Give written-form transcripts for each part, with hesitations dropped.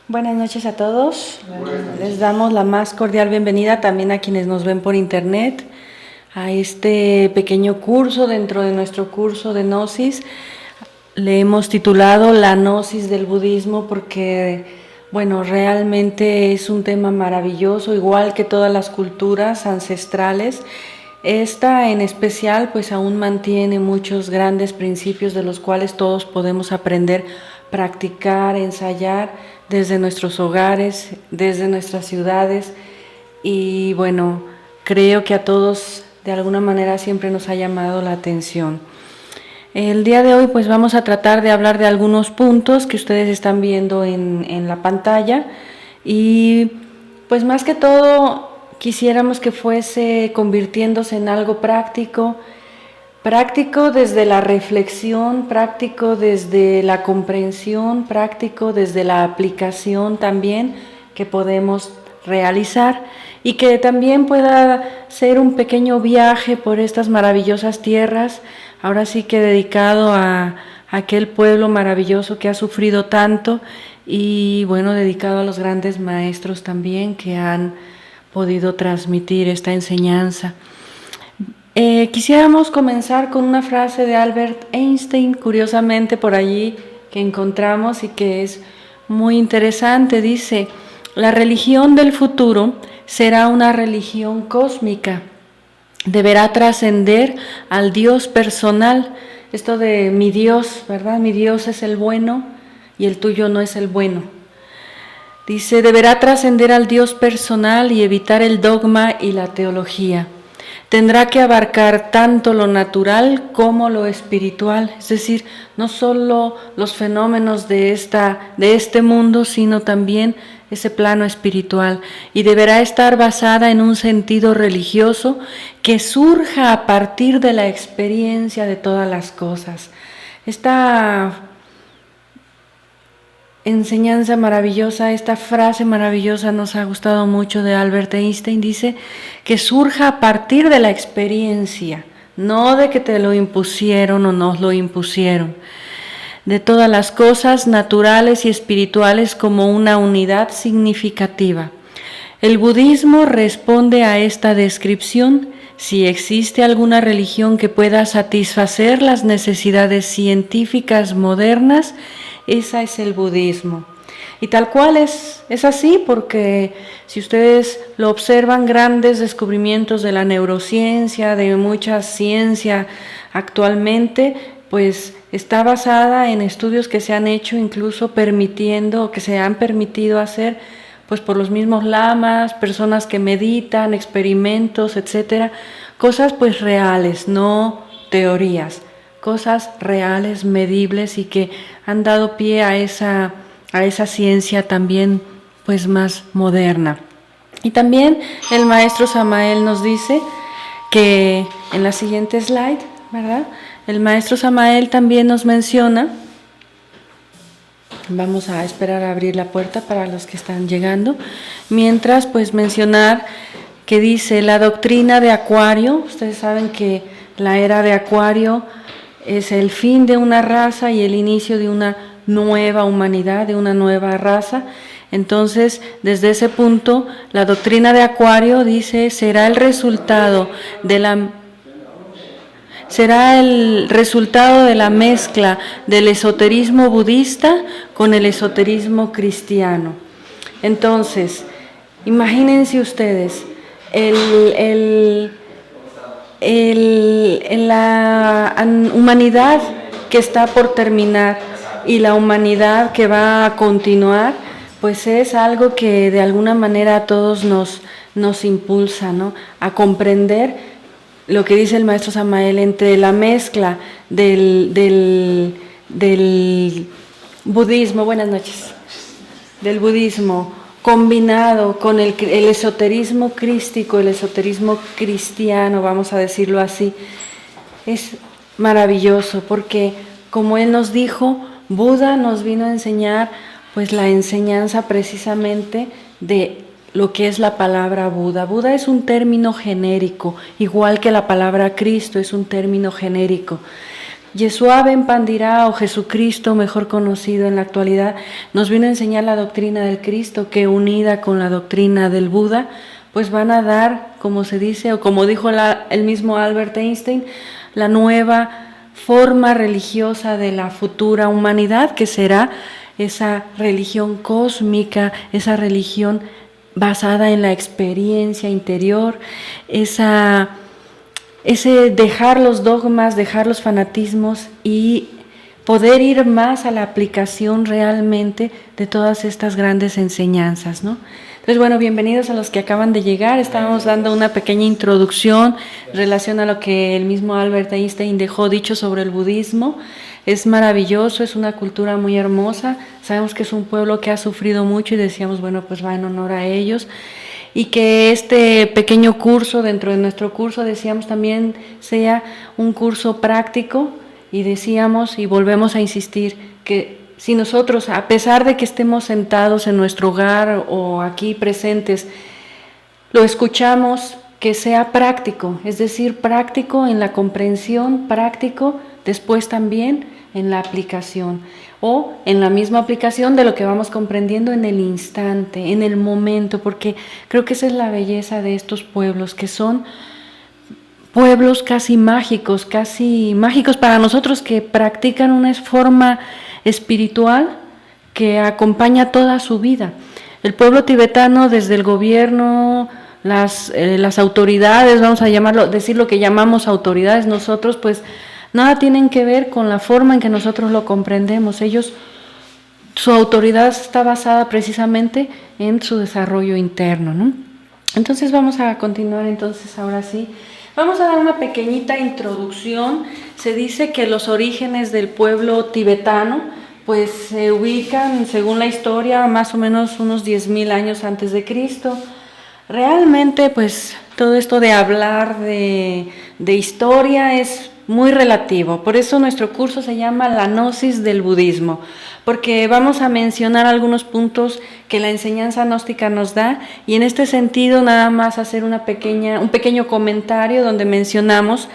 Buenas noches a todos. Les damos la más cordial bienvenida también a quienes nos ven por internet a este pequeño curso dentro de nuestro curso de Gnosis. Le hemos titulado La Gnosis del Budismo porque, bueno, realmente es un tema maravilloso, igual que todas las culturas ancestrales. Esta en especial pues aún mantiene muchos grandes principios de los cuales todos podemos aprender, practicar, ensayar desde nuestros hogares, desde nuestras ciudades, y bueno, creo que a todos de alguna manera siempre nos ha llamado la atención. El día de hoy pues vamos a tratar de hablar de algunos puntos que ustedes están viendo en la pantalla, y pues más que todo quisiéramos que fuese convirtiéndose en algo práctico, práctico desde la reflexión, práctico desde la comprensión, práctico desde la aplicación también que podemos realizar, y que también pueda ser un pequeño viaje por estas maravillosas tierras, ahora sí que dedicado a aquel pueblo maravilloso que ha sufrido tanto, y bueno, dedicado a los grandes maestros también que han podido transmitir esta enseñanza. Quisiéramos comenzar con una frase de Albert Einstein, curiosamente por allí, que encontramos y que es muy interesante. Dice: la religión del futuro será una religión cósmica, deberá trascender al Dios personal. Esto de mi Dios, ¿verdad? Mi Dios es el bueno y el tuyo no es el bueno. Dice, deberá trascender al Dios personal y evitar el dogma y la teología. Tendrá que abarcar tanto lo natural como lo espiritual, es decir, no solo los fenómenos de este mundo, sino también ese plano espiritual, y deberá estar basada en un sentido religioso que surja a partir de la experiencia de todas las cosas. Esta enseñanza maravillosa, esta frase maravillosa nos ha gustado mucho de Albert Einstein. Dice que surja a partir de la experiencia, no de que te lo impusieron o nos lo impusieron, de todas las cosas naturales y espirituales como una unidad significativa. El budismo responde a esta descripción. Si existe alguna religión que pueda satisfacer las necesidades científicas modernas, esa es el budismo. Y tal cual es así, porque si ustedes lo observan, grandes descubrimientos de la neurociencia, de mucha ciencia actualmente, pues está basada en estudios que se han hecho, incluso permitiendo, que se han permitido hacer pues por los mismos lamas, personas que meditan, experimentos, etcétera, cosas pues reales, no teorías, cosas reales, medibles, y que han dado pie a esa ciencia también pues más moderna. Y también el maestro Samael nos dice que en la siguiente slide, ¿verdad? El maestro Samael también nos menciona, vamos a esperar a abrir la puerta para los que están llegando, mientras pues mencionar que dice la doctrina de Acuario. Ustedes saben que la era de Acuario es el fin de una raza y el inicio de una nueva humanidad, de una nueva raza. Entonces, desde ese punto, la doctrina de Acuario dice será el resultado de la mezcla del esoterismo budista con el esoterismo cristiano. Entonces, imagínense ustedes, la humanidad que está por terminar y la humanidad que va a continuar, pues es algo que de alguna manera a todos nos impulsa, ¿no?, a comprender lo que dice el maestro Samael entre la mezcla del budismo, buenas noches, del budismo combinado con el esoterismo crístico, el esoterismo cristiano, vamos a decirlo así. Es maravilloso porque, como él nos dijo, Buda nos vino a enseñar pues la enseñanza precisamente de lo que es la palabra Buda. Buda es un término genérico, igual que la palabra Cristo es un término genérico. Yeshua ben Pandira, o Jesucristo, mejor conocido en la actualidad, nos vino a enseñar la doctrina del Cristo, que unida con la doctrina del Buda, pues van a dar, como se dice, o como dijo el mismo Albert Einstein, la nueva forma religiosa de la futura humanidad, que será esa religión cósmica, esa religión basada en la experiencia interior, ese dejar los dogmas, dejar los fanatismos y poder ir más a la aplicación realmente de todas estas grandes enseñanzas, ¿no? Entonces, bueno, bienvenidos a los que acaban de llegar. Estábamos dando una pequeña introducción en relación a lo que el mismo Albert Einstein dejó dicho sobre el budismo. Es maravilloso, es una cultura muy hermosa. Sabemos que es un pueblo que ha sufrido mucho y decíamos, bueno, pues va en honor a ellos. Y que este pequeño curso, dentro de nuestro curso, decíamos también sea un curso práctico, y decíamos y volvemos a insistir que si nosotros, a pesar de que estemos sentados en nuestro hogar o aquí presentes, lo escuchamos, que sea práctico, es decir, práctico en la comprensión, práctico después también en la aplicación, o en la misma aplicación de lo que vamos comprendiendo en el instante, en el momento, porque creo que esa es la belleza de estos pueblos, que son pueblos casi mágicos para nosotros, que practican una forma espiritual que acompaña toda su vida. El pueblo tibetano, desde el gobierno, las autoridades, vamos a decir lo que llamamos autoridades nosotros, pues nada tienen que ver con la forma en que nosotros lo comprendemos. Su autoridad está basada precisamente en su desarrollo interno, ¿no? Entonces vamos a continuar ahora sí. Vamos a dar una pequeñita introducción. Se dice que los orígenes del pueblo tibetano pues se ubican, según la historia, más o menos unos 10,000 años antes de Cristo. Realmente pues todo esto de hablar de historia es muy relativo, por eso nuestro curso se llama La Gnosis del Budismo, porque vamos a mencionar algunos puntos que la enseñanza gnóstica nos da, y en este sentido nada más hacer un pequeño comentario donde mencionamos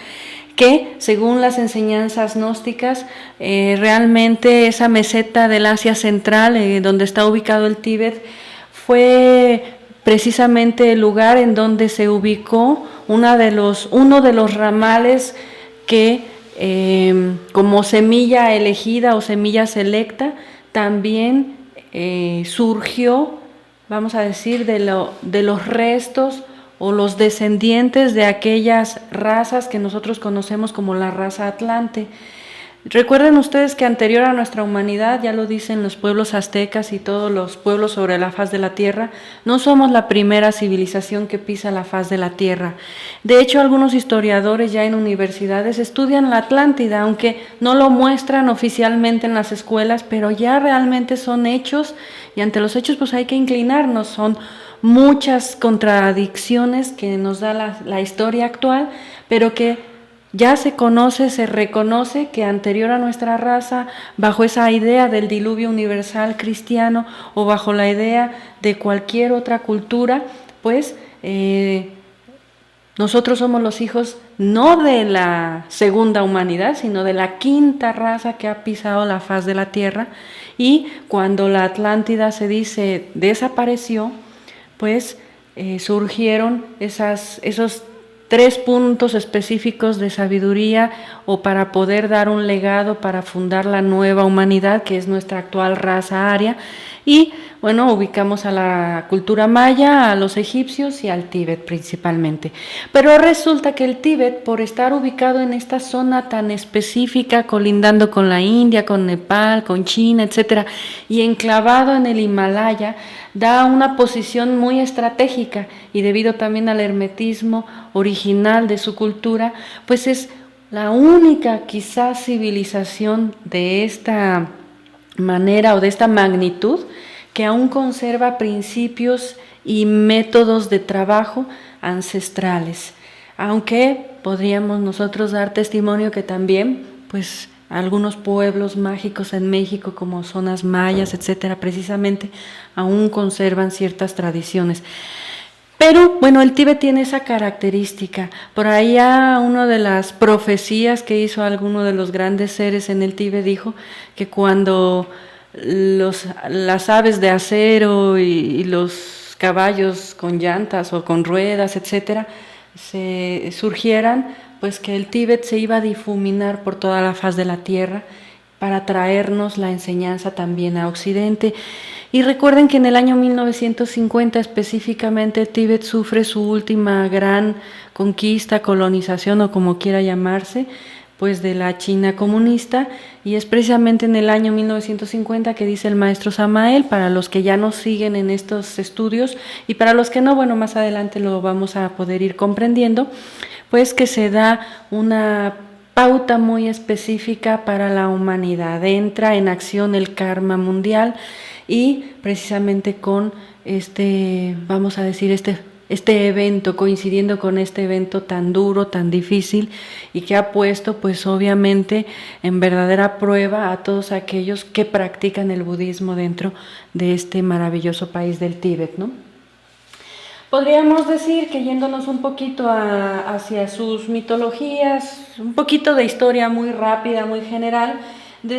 que según las enseñanzas gnósticas, realmente esa meseta del Asia Central, donde está ubicado el Tíbet, fue precisamente el lugar en donde se ubicó uno de los ramales que como semilla elegida o semilla selecta también surgió, vamos a decir, de los restos o los descendientes de aquellas razas que nosotros conocemos como la raza atlante. Recuerden ustedes que anterior a nuestra humanidad, ya lo dicen los pueblos aztecas y todos los pueblos sobre la faz de la tierra, no somos la primera civilización que pisa la faz de la tierra. De hecho, algunos historiadores ya en universidades estudian la Atlántida, aunque no lo muestran oficialmente en las escuelas, pero ya realmente son hechos, y ante los hechos pues hay que inclinarnos. Son muchas contradicciones que nos da la historia actual, pero que ya se reconoce que anterior a nuestra raza, bajo esa idea del diluvio universal cristiano o bajo la idea de cualquier otra cultura, pues nosotros somos los hijos no de la segunda humanidad, sino de la quinta raza que ha pisado la faz de la tierra. Y cuando la Atlántida se dice desapareció, pues surgieron esos 3 puntos específicos de sabiduría, o para poder dar un legado para fundar la nueva humanidad, que es nuestra actual raza aria. Y bueno, ubicamos a la cultura maya, a los egipcios y al Tíbet principalmente. Pero resulta que el Tíbet, por estar ubicado en esta zona tan específica, colindando con la India, con Nepal, con China, etcétera, y enclavado en el Himalaya, da una posición muy estratégica, y debido también al hermetismo original de su cultura, pues es la única quizás civilización de esta manera o de esta magnitud que aún conserva principios y métodos de trabajo ancestrales, aunque podríamos nosotros dar testimonio que también pues algunos pueblos mágicos en México, como zonas mayas, etcétera, precisamente aún conservan ciertas tradiciones. Pero bueno, el Tíbet tiene esa característica. Por allá una de las profecías que hizo alguno de los grandes seres en el Tíbet dijo que cuando las aves de acero y los caballos con llantas o con ruedas, etcétera, se surgieran, pues que el Tíbet se iba a difuminar por toda la faz de la tierra para traernos la enseñanza también a Occidente. Y recuerden que en el año 1950 específicamente el Tíbet sufre su última gran conquista, colonización o como quiera llamarse, pues de la China comunista, y es precisamente en el año 1950 que dice el maestro Samael, para los que ya nos siguen en estos estudios y para los que no, bueno, más adelante lo vamos a poder ir comprendiendo, pues que se da una pauta muy específica para la humanidad. Entra en acción el karma mundial y precisamente con vamos a decir, este evento, coincidiendo con este evento tan duro, tan difícil y que ha puesto pues obviamente en verdadera prueba a todos aquellos que practican el budismo dentro de este maravilloso país del Tíbet, ¿no? Podríamos decir que yéndonos un poquito hacia sus mitologías, un poquito de historia muy rápida, muy general,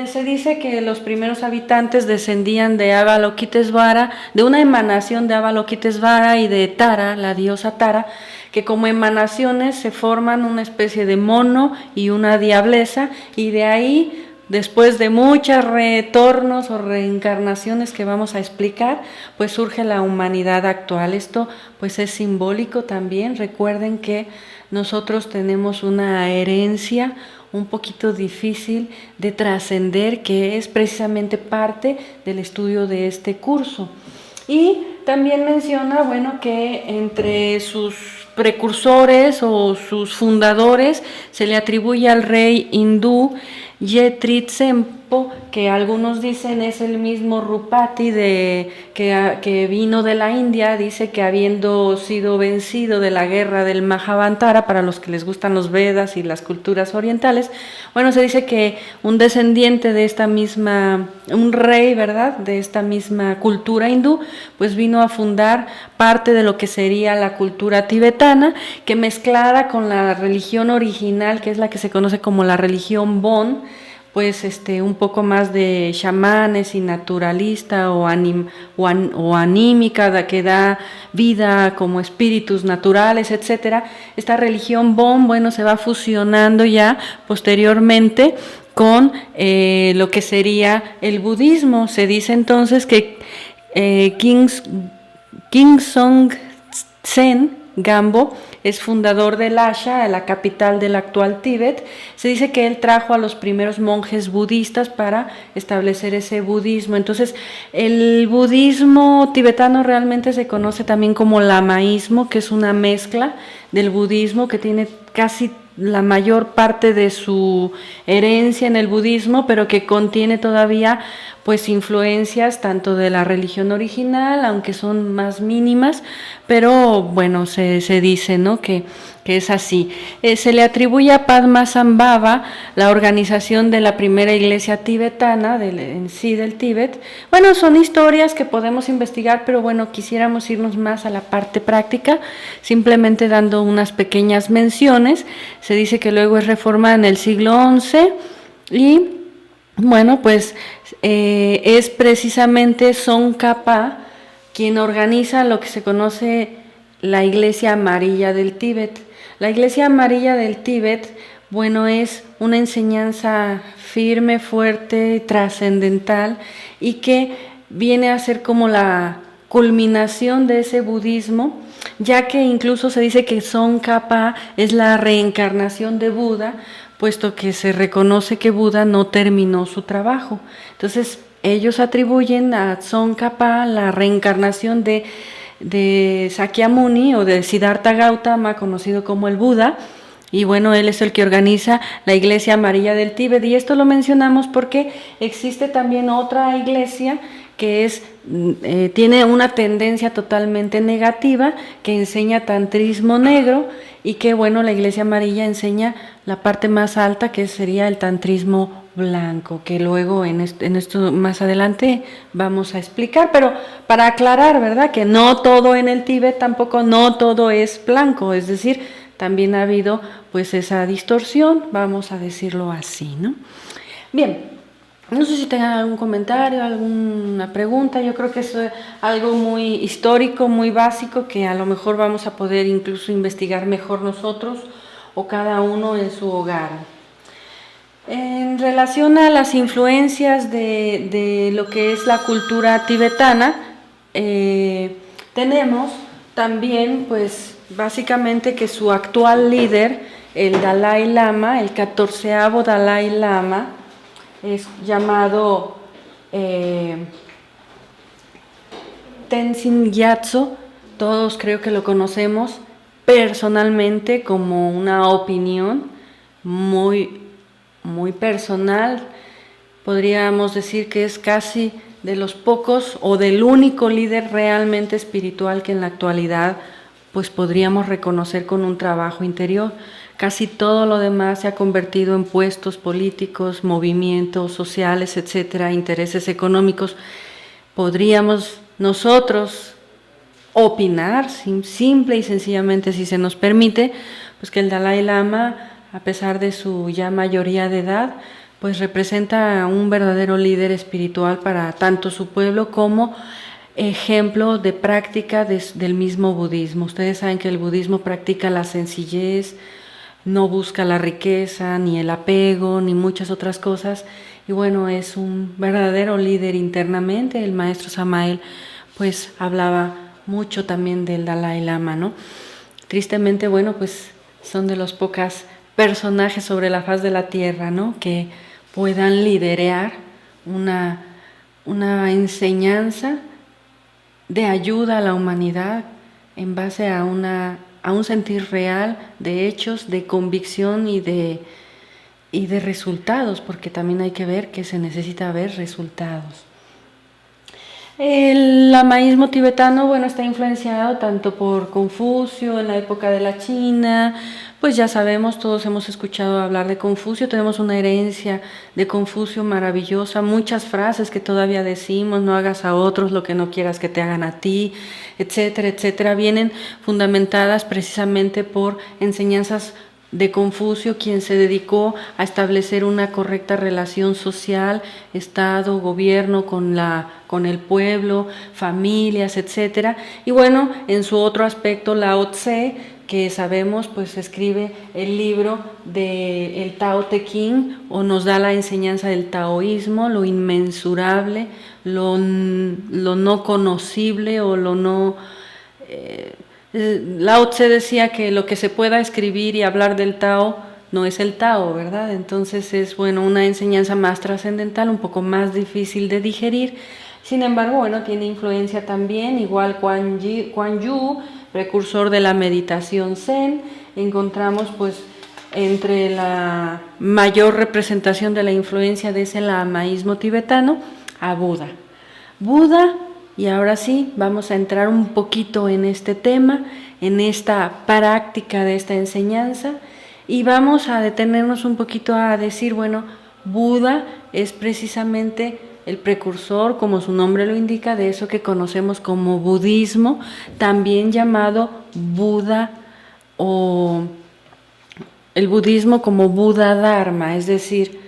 se dice que los primeros habitantes descendían de Avalokitesvara, de una emanación de Avalokitesvara y de Tara, la diosa Tara, que como emanaciones se forman una especie de mono y una diableza, y de ahí, después de muchos retornos o reencarnaciones que vamos a explicar, pues surge la humanidad actual. Esto pues es simbólico también. Recuerden que nosotros tenemos una herencia un poquito difícil de trascender, que es precisamente parte del estudio de este curso. Y también menciona, bueno, que entre sus precursores o sus fundadores se le atribuye al rey hindú Yetritsempo, que algunos dicen es el mismo Rupati que vino de la India. Dice que habiendo sido vencido de la guerra del Mahabharata, para los que les gustan los Vedas y las culturas orientales, bueno, se dice que un descendiente de esta misma, un rey, ¿verdad?, de esta misma cultura hindú, pues vino a fundar parte de lo que sería la cultura tibetana, que mezclada con la religión original, que es la que se conoce como la religión Bon, pues un poco más de chamanes y naturalista o anímica, que da vida como espíritus naturales, etcétera. Esta religión Bon, bueno, se va fusionando ya posteriormente con lo que sería el budismo. Se dice entonces que Kingzong Tsen Gampo es fundador de Lhasa, la capital del actual Tíbet. Se dice que él trajo a los primeros monjes budistas para establecer ese budismo. Entonces, el budismo tibetano realmente se conoce también como lamaísmo, que es una mezcla del budismo que tiene casi la mayor parte de su herencia en el budismo, pero que contiene todavía pues influencias tanto de la religión original, aunque son más mínimas, pero bueno, se dice, ¿no?, que es así. Se le atribuye a Padmasambhava la organización de la primera iglesia tibetana, en sí del Tíbet. Bueno, son historias que podemos investigar, pero bueno, quisiéramos irnos más a la parte práctica, simplemente dando unas pequeñas menciones. Se dice que luego es reformada en el siglo XI y bueno, pues es precisamente Tsongkhapa quien organiza lo que se conoce la Iglesia Amarilla del Tíbet. La Iglesia Amarilla del Tíbet, bueno, es una enseñanza firme, fuerte, trascendental, y que viene a ser como la culminación de ese budismo, ya que incluso se dice que Tsongkhapa es la reencarnación de Buda, puesto que se reconoce que Buda no terminó su trabajo. Entonces, ellos atribuyen a Tsongkhapa la reencarnación de Sakyamuni o de Siddhartha Gautama, conocido como el Buda, y bueno, él es el que organiza la Iglesia Amarilla del Tíbet. Y esto lo mencionamos porque existe también otra iglesia que tiene una tendencia totalmente negativa, que enseña tantrismo negro, y que bueno, la Iglesia Amarilla enseña la parte más alta, que sería el tantrismo blanco, que luego en esto más adelante vamos a explicar, pero para aclarar, ¿verdad? Que no todo en el Tíbet, tampoco no todo es blanco, es decir, también ha habido pues esa distorsión, vamos a decirlo así, ¿no? Bien, no sé si tengan algún comentario, alguna pregunta. Yo creo que es algo muy histórico, muy básico, que a lo mejor vamos a poder incluso investigar mejor nosotros o cada uno en su hogar. En relación a las influencias de lo que es la cultura tibetana, tenemos también, pues, básicamente que su actual líder, el Dalai Lama, el 14º Dalai Lama, es llamado Tenzin Gyatso. Todos creo que lo conocemos personalmente como una opinión muy personal. Podríamos decir que es casi de los pocos o del único líder realmente espiritual que en la actualidad pues podríamos reconocer con un trabajo interior. Casi todo lo demás se ha convertido en puestos políticos, movimientos sociales, etcétera, intereses económicos. Podríamos nosotros opinar, simple y sencillamente, si se nos permite, pues que el Dalai Lama, a pesar de su ya mayoría de edad, pues representa un verdadero líder espiritual para tanto su pueblo como ejemplo de práctica del mismo budismo. Ustedes saben que el budismo practica la sencillez, no busca la riqueza, ni el apego, ni muchas otras cosas. Y bueno, es un verdadero líder internamente. El maestro Samael pues hablaba mucho también del Dalai Lama, ¿no? Tristemente, bueno, pues son de los pocos personajes sobre la faz de la tierra, ¿no? Que puedan liderar una enseñanza de ayuda a la humanidad en base a un sentir real de hechos, de convicción y de resultados, porque también hay que ver que se necesita ver resultados. El lamaísmo tibetano, bueno, está influenciado tanto por Confucio en la época de la China, pues ya sabemos, todos hemos escuchado hablar de Confucio, tenemos una herencia de Confucio maravillosa, muchas frases que todavía decimos, no hagas a otros lo que no quieras que te hagan a ti, etcétera, etcétera, vienen fundamentadas precisamente por enseñanzas de Confucio, quien se dedicó a establecer una correcta relación social, Estado, gobierno con el pueblo, familias, etcétera. Y bueno, en su otro aspecto, Lao Tse, que sabemos, pues escribe el libro del Tao Te Ching, o nos da la enseñanza del taoísmo, lo inmensurable, lo no conocible o lo no... Lao Tse decía que lo que se pueda escribir y hablar del Tao no es el Tao, ¿verdad? Entonces es, bueno, una enseñanza más trascendental, un poco más difícil de digerir. Sin embargo, bueno, tiene influencia también, igual Kuan Yu, precursor de la meditación Zen. Encontramos, pues, entre la mayor representación de la influencia de ese lamaísmo tibetano a Buda. Y ahora sí, vamos a entrar un poquito en este tema, en esta práctica de esta enseñanza, y vamos a detenernos un poquito a decir, bueno, Buda es precisamente el precursor, como su nombre lo indica, de eso que conocemos como budismo, también llamado Buda, o el budismo como Buda Dharma, es decir,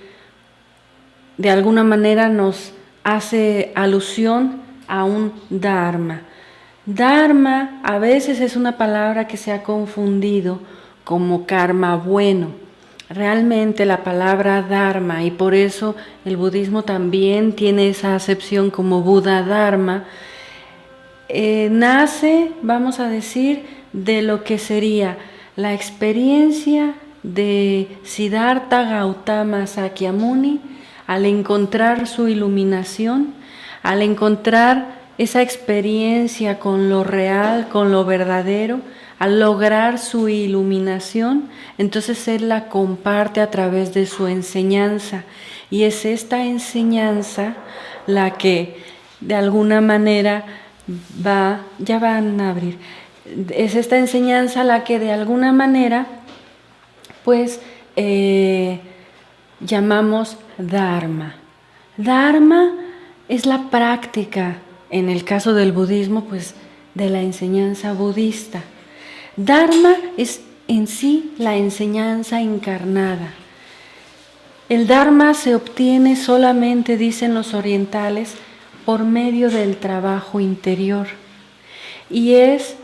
de alguna manera nos hace alusión a un Dharma. Dharma a veces es una palabra que se ha confundido como karma bueno. Realmente la palabra Dharma, y por eso el budismo también tiene esa acepción como Buda Dharma, nace, vamos a decir, de lo que sería la experiencia de Siddhartha Gautama Sakyamuni al encontrar su iluminación, al encontrar esa experiencia con lo real, con lo verdadero, al lograr su iluminación, entonces él la comparte a través de su enseñanza. Y es esta enseñanza la que de alguna manera es esta enseñanza la que de alguna manera pues llamamos Dharma. Dharma es la práctica, en el caso del budismo, pues de la enseñanza budista. Dharma es en sí la enseñanza encarnada. El Dharma se obtiene solamente, dicen los orientales, por medio del trabajo interior. Y es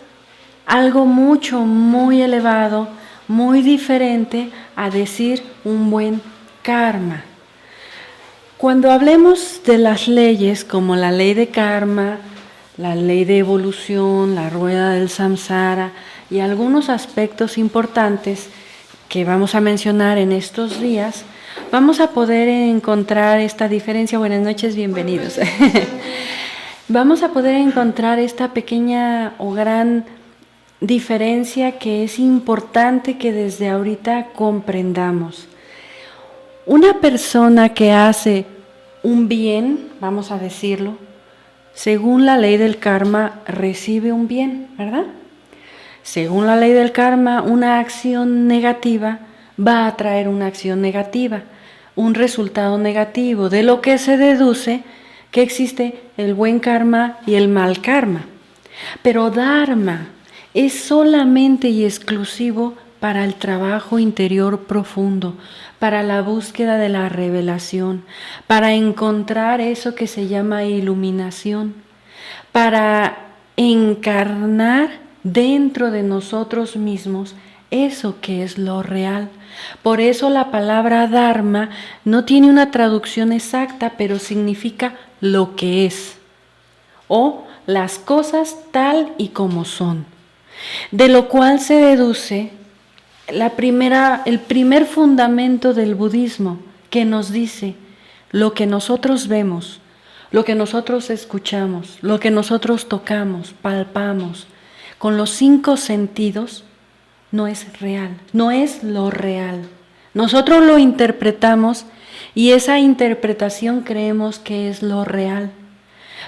algo muy elevado, muy diferente a decir un buen karma. Cuando hablemos de las leyes como la ley de karma, la ley de evolución, la rueda del samsara y algunos aspectos importantes que vamos a mencionar en estos días, vamos a poder encontrar esta diferencia. Buenas noches, bienvenidos. Vamos a poder encontrar esta pequeña o gran diferencia que es importante que desde ahorita comprendamos. Una persona que hace un bien, vamos a decirlo, según la ley del karma recibe un bien, ¿verdad? Según la ley del karma, una acción negativa va a traer una acción negativa, un resultado negativo, de lo que se deduce que existe el buen karma y el mal karma. Pero Dharma es solamente y exclusivo para el trabajo interior profundo, para la búsqueda de la revelación, para encontrar eso que se llama iluminación, para encarnar dentro de nosotros mismos eso que es lo real. Por eso la palabra Dharma no tiene una traducción exacta, pero significa lo que es, o las cosas tal y como son. De lo cual se deduce el primer fundamento del budismo, que nos dice lo que nosotros vemos, lo que nosotros escuchamos, lo que nosotros tocamos, palpamos, con los 5 sentidos, no es real, no es lo real. Nosotros lo interpretamos y esa interpretación creemos que es lo real.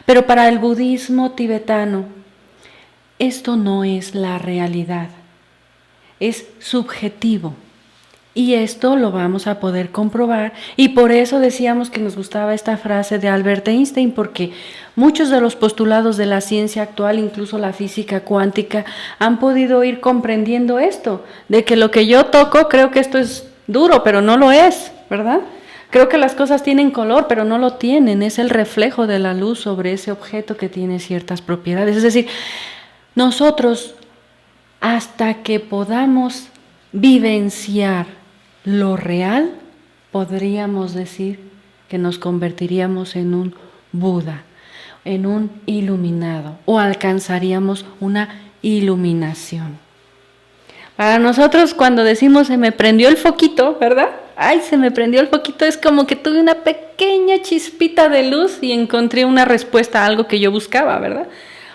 Pero para el budismo tibetano, esto no es la realidad, es subjetivo. Y esto lo vamos a poder comprobar, y por eso decíamos que nos gustaba esta frase de Albert Einstein, porque muchos de los postulados de la ciencia actual, incluso la física cuántica, han podido ir comprendiendo esto, de que lo que yo toco, creo que esto es duro, pero no lo es, ¿verdad? Creo que las cosas tienen color, pero no lo tienen, es el reflejo de la luz sobre ese objeto que tiene ciertas propiedades. Es decir, nosotros, hasta que podamos vivenciar lo real, podríamos decir que nos convertiríamos en un Buda, en un iluminado, o alcanzaríamos una iluminación. Para nosotros, cuando decimos se me prendió el foquito, ¿verdad? Ay, se me prendió el foquito, es como que tuve una pequeña chispita de luz y encontré una respuesta a algo que yo buscaba, ¿verdad?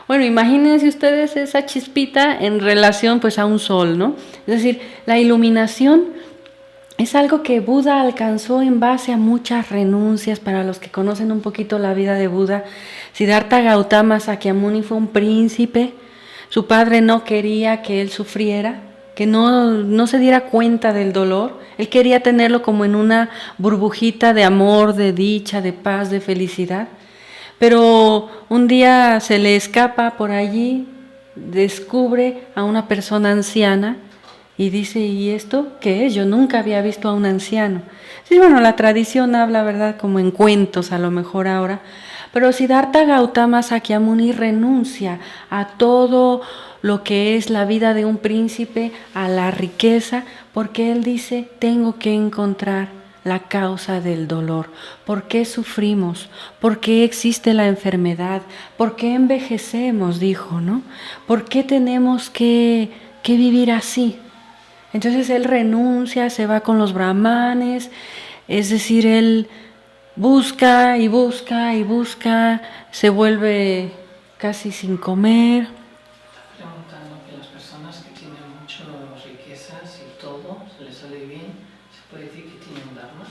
Bueno, imagínense ustedes esa chispita en relación pues a un sol, ¿no? Es decir, la iluminación es algo que Buda alcanzó en base a muchas renuncias. Para los que conocen un poquito la vida de Buda, Siddhartha Gautama Sakyamuni fue un príncipe. Su padre no quería que él sufriera, que no se diera cuenta del dolor. Él quería tenerlo como en una burbujita de amor, de dicha, de paz, de felicidad. Pero un día se le escapa por allí, descubre a una persona anciana y dice, ¿y esto qué es? Yo nunca había visto a un anciano. Sí, bueno, la tradición habla, ¿verdad?, como en cuentos a lo mejor ahora, pero Siddhartha Gautama Sakyamuni renuncia a todo lo que es la vida de un príncipe, a la riqueza, porque él dice, tengo que encontrar la causa del dolor. ¿Por qué sufrimos? ¿Por qué existe la enfermedad? ¿Por qué envejecemos? Dijo, ¿no? ¿Por qué tenemos que vivir así? Entonces él renuncia, se va con los brahmanes, es decir, él busca y busca y busca, se vuelve casi sin comer. Está preguntando que las personas que tienen muchas riquezas y todo, se les sale bien, ¿se puede decir que tienen un dharma?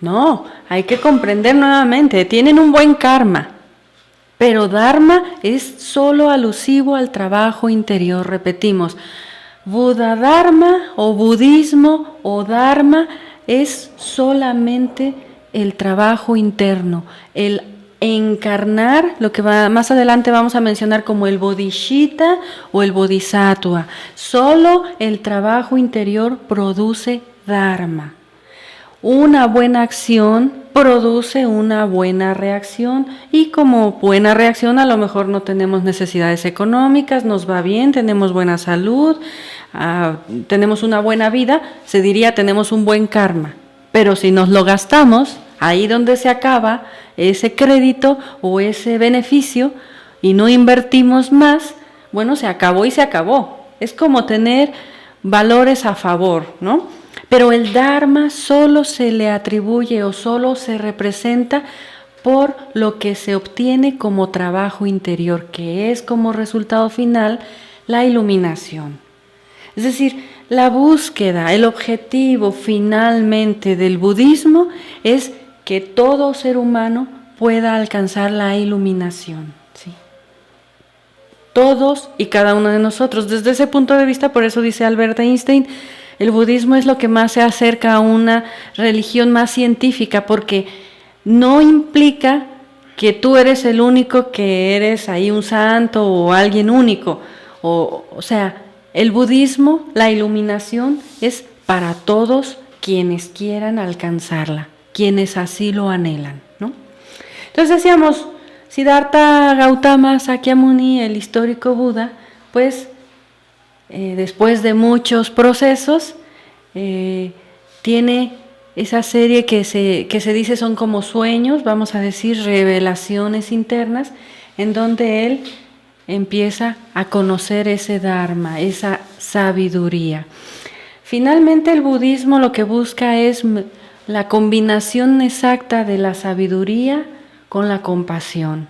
No, hay que comprender nuevamente, tienen un buen karma, pero dharma es solo alusivo al trabajo interior, repetimos. Buda Dharma o budismo o dharma es solamente el trabajo interno, el encarnar lo que más adelante vamos a mencionar como el bodhisattva o el bodhisattva. Solo el trabajo interior produce dharma. Una buena acción produce una buena reacción, y como buena reacción a lo mejor no tenemos necesidades económicas, nos va bien, tenemos buena salud, tenemos una buena vida, se diría tenemos un buen karma. Pero si nos lo gastamos, ahí donde se acaba ese crédito o ese beneficio y no invertimos más, bueno, se acabó y se acabó. Es como tener valores a favor, ¿no? Pero el Dharma solo se le atribuye o solo se representa por lo que se obtiene como trabajo interior, que es como resultado final la iluminación. Es decir, la búsqueda, el objetivo finalmente del budismo es que todo ser humano pueda alcanzar la iluminación, ¿sí? Todos y cada uno de nosotros. Desde ese punto de vista, por eso dice Albert Einstein, el budismo es lo que más se acerca a una religión más científica, porque no implica que tú eres el único, que eres ahí un santo o alguien único. O sea, el budismo, la iluminación, es para todos quienes quieran alcanzarla, quienes así lo anhelan, ¿no? Entonces decíamos, Siddhartha Gautama Sakyamuni, el histórico Buda, pues después de muchos procesos, tiene esa serie que se dice son como sueños, vamos a decir revelaciones internas, en donde él empieza a conocer ese Dharma, esa sabiduría. Finalmente el budismo lo que busca es la combinación exacta de la sabiduría con la compasión.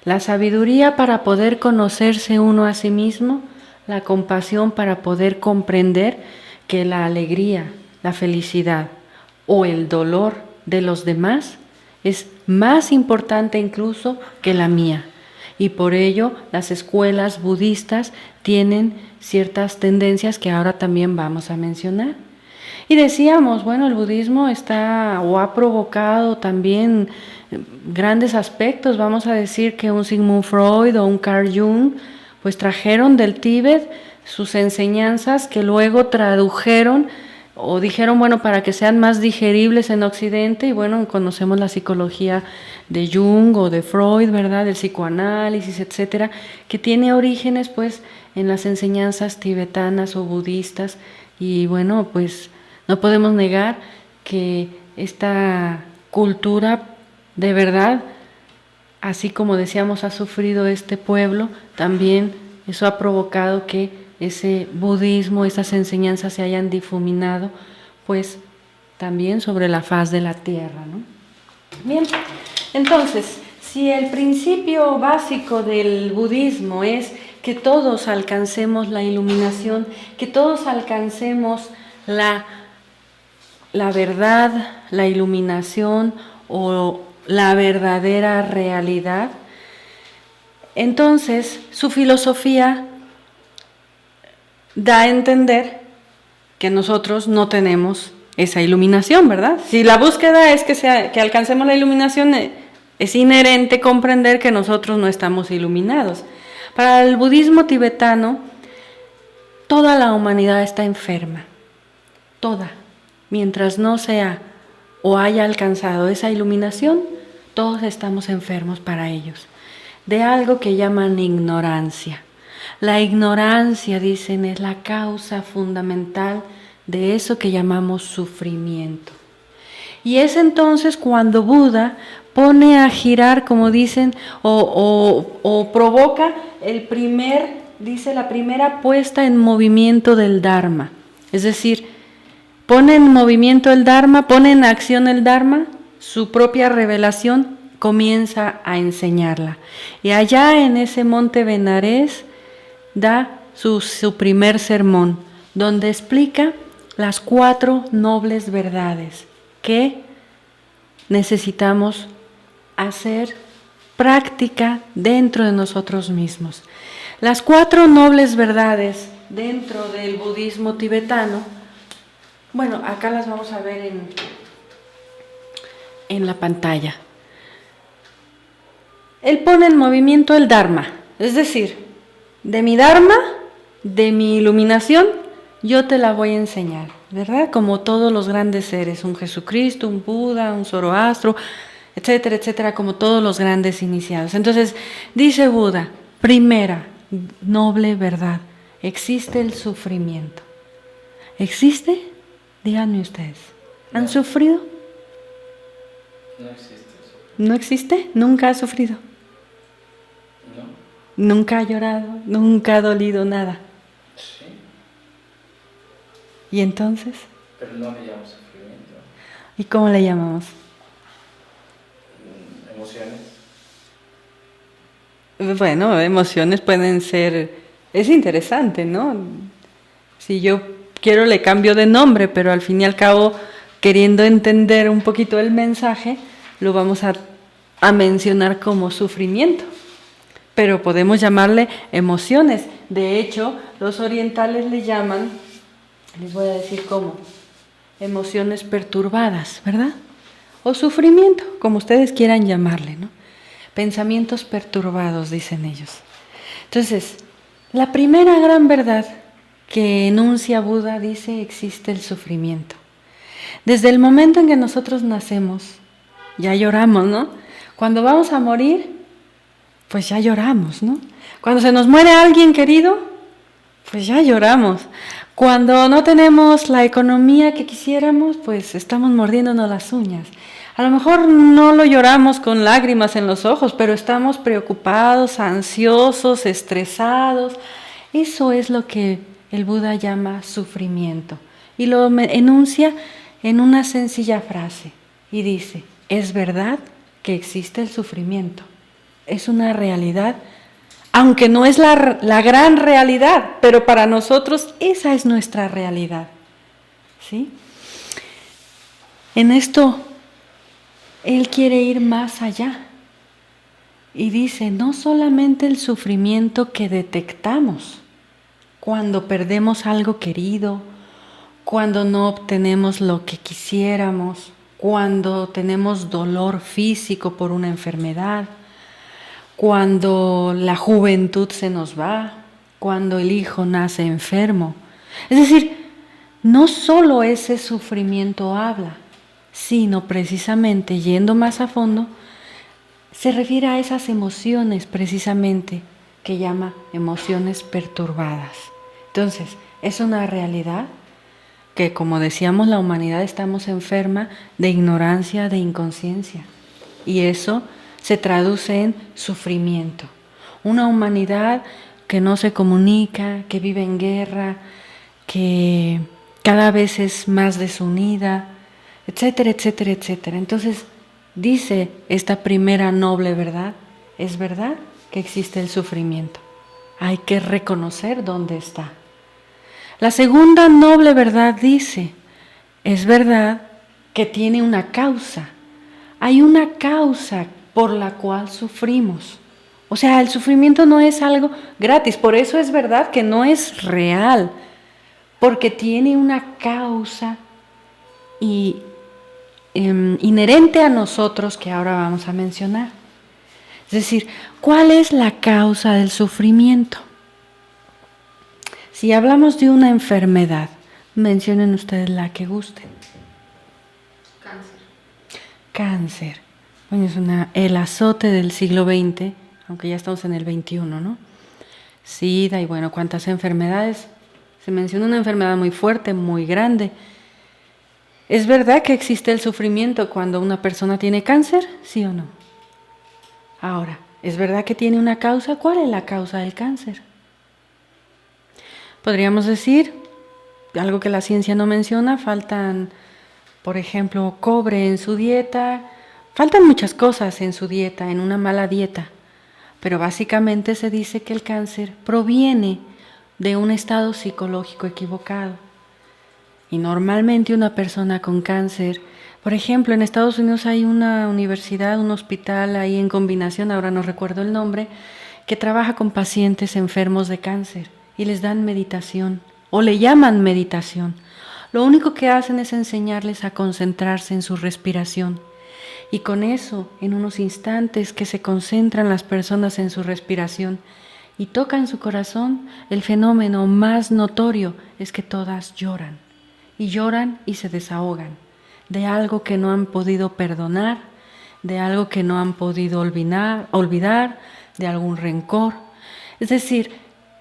La sabiduría para poder conocerse uno a sí mismo, la compasión para poder comprender que la alegría, la felicidad o el dolor de los demás es más importante incluso que la mía. Y por ello las escuelas budistas tienen ciertas tendencias que ahora también vamos a mencionar. Y decíamos, bueno, el budismo ha provocado también grandes aspectos. Vamos a decir que un Sigmund Freud o un Carl Jung pues trajeron del Tíbet sus enseñanzas que luego tradujeron o dijeron, bueno, para que sean más digeribles en Occidente, y bueno, conocemos la psicología de Jung o de Freud, ¿verdad?, del psicoanálisis, etcétera, que tiene orígenes pues en las enseñanzas tibetanas o budistas, y bueno, pues no podemos negar que esta cultura de verdad, así como decíamos, ha sufrido este pueblo, también eso ha provocado que ese budismo, esas enseñanzas se hayan difuminado, pues también sobre la faz de la tierra, ¿no? Bien, entonces, si el principio básico del budismo es que todos alcancemos la iluminación, que todos alcancemos la verdad, la iluminación o la verdadera realidad, entonces su filosofía da a entender que nosotros no tenemos esa iluminación, ¿verdad? Si la búsqueda es que alcancemos la iluminación, es inherente comprender que nosotros no estamos iluminados. Para el budismo tibetano, toda la humanidad está enferma, toda. Mientras no sea o haya alcanzado esa iluminación, todos estamos enfermos para ellos, de algo que llaman ignorancia. La ignorancia, dicen, es la causa fundamental de eso que llamamos sufrimiento. Y es entonces cuando Buda pone a girar, como dicen, o provoca la primera puesta en movimiento del Dharma. Es decir, pone en movimiento el Dharma, pone en acción el Dharma, su propia revelación comienza a enseñarla. Y allá en ese monte Benarés da su primer sermón, donde explica las 4 nobles verdades que necesitamos hacer práctica dentro de nosotros mismos. Las 4 nobles verdades dentro del budismo tibetano Bueno, acá las vamos a ver en la pantalla. Él pone en movimiento el Dharma, es decir, de mi Dharma, de mi iluminación, yo te la voy a enseñar, ¿verdad? Como todos los grandes seres, un Jesucristo, un Buda, un Zoroastro, etcétera, etcétera, como todos los grandes iniciados. Entonces, dice Buda, primera, noble verdad, existe el sufrimiento. ¿Existe? Díganme ustedes, ¿han sufrido? No existe eso. ¿No existe? ¿Nunca ha sufrido? No. ¿Nunca ha llorado? ¿Nunca ha dolido nada? Sí. ¿Y entonces? Pero no le llamo sufrimiento. ¿Y cómo le llamamos? Emociones. Bueno, emociones pueden ser... Es interesante, ¿no? Si yo quiero le cambio de nombre, pero al fin y al cabo, queriendo entender un poquito el mensaje, lo vamos a mencionar como sufrimiento. Pero podemos llamarle emociones. De hecho, los orientales le llaman, les voy a decir cómo, emociones perturbadas, ¿verdad? O sufrimiento, como ustedes quieran llamarle, ¿no? Pensamientos perturbados, dicen ellos. Entonces, la primera gran verdad que enuncia Buda dice, existe el sufrimiento. Desde el momento en que nosotros nacemos, ya lloramos, ¿no? Cuando vamos a morir, pues ya lloramos, ¿no? Cuando se nos muere alguien querido, pues ya lloramos. Cuando no tenemos la economía que quisiéramos, pues estamos mordiéndonos las uñas. A lo mejor no lo lloramos con lágrimas en los ojos, pero estamos preocupados, ansiosos, estresados. Eso es lo que el Buda llama sufrimiento. Y lo enuncia en una sencilla frase. Y dice, es verdad que existe el sufrimiento. Es una realidad, aunque no es la gran realidad, pero para nosotros esa es nuestra realidad. ¿Sí? En esto, él quiere ir más allá. Y dice, no solamente el sufrimiento que detectamos cuando perdemos algo querido, cuando no obtenemos lo que quisiéramos, cuando tenemos dolor físico por una enfermedad, cuando la juventud se nos va, cuando el hijo nace enfermo. Es decir, no solo ese sufrimiento habla, sino precisamente, yendo más a fondo, se refiere a esas emociones precisamente que llama emociones perturbadas. Entonces, es una realidad que, como decíamos, la humanidad estamos enferma de ignorancia, de inconsciencia. Y eso se traduce en sufrimiento. Una humanidad que no se comunica, que vive en guerra, que cada vez es más desunida, etcétera, etcétera, etcétera. Entonces, dice esta primera noble verdad, es verdad que existe el sufrimiento. Hay que reconocer dónde está. La segunda noble verdad dice, es verdad que tiene una causa. Hay una causa por la cual sufrimos. O sea, el sufrimiento no es algo gratis, por eso es verdad que no es real, porque tiene una causa inherente a nosotros que ahora vamos a mencionar. Es decir, ¿cuál es la causa del sufrimiento? Si hablamos de una enfermedad, mencionen ustedes la que gusten. Cáncer. Bueno, es el azote del siglo XX, aunque ya estamos en el XXI, ¿no? SIDA y bueno, cuántas enfermedades. Se menciona una enfermedad muy fuerte, muy grande. ¿Es verdad que existe el sufrimiento cuando una persona tiene cáncer? ¿Sí o no? Ahora, ¿es verdad que tiene una causa? ¿Cuál es la causa del cáncer? Podríamos decir, algo que la ciencia no menciona, faltan, por ejemplo, cobre en su dieta, faltan muchas cosas en su dieta, en una mala dieta, pero básicamente se dice que el cáncer proviene de un estado psicológico equivocado. Y normalmente una persona con cáncer, por ejemplo, en Estados Unidos hay una universidad, un hospital ahí en Combinación, ahora no recuerdo el nombre, que trabaja con pacientes enfermos de cáncer y les dan meditación o le llaman meditación. lo único que hacen es enseñarles a concentrarse en su respiración. Y con eso, en unos instantes que se concentran las personas en su respiración y tocan su corazón, el fenómeno más notorio es que todas lloran. Y lloran y se desahogan de algo que no han podido perdonar, de algo que no han podido olvidar, de algún rencor. Es decir,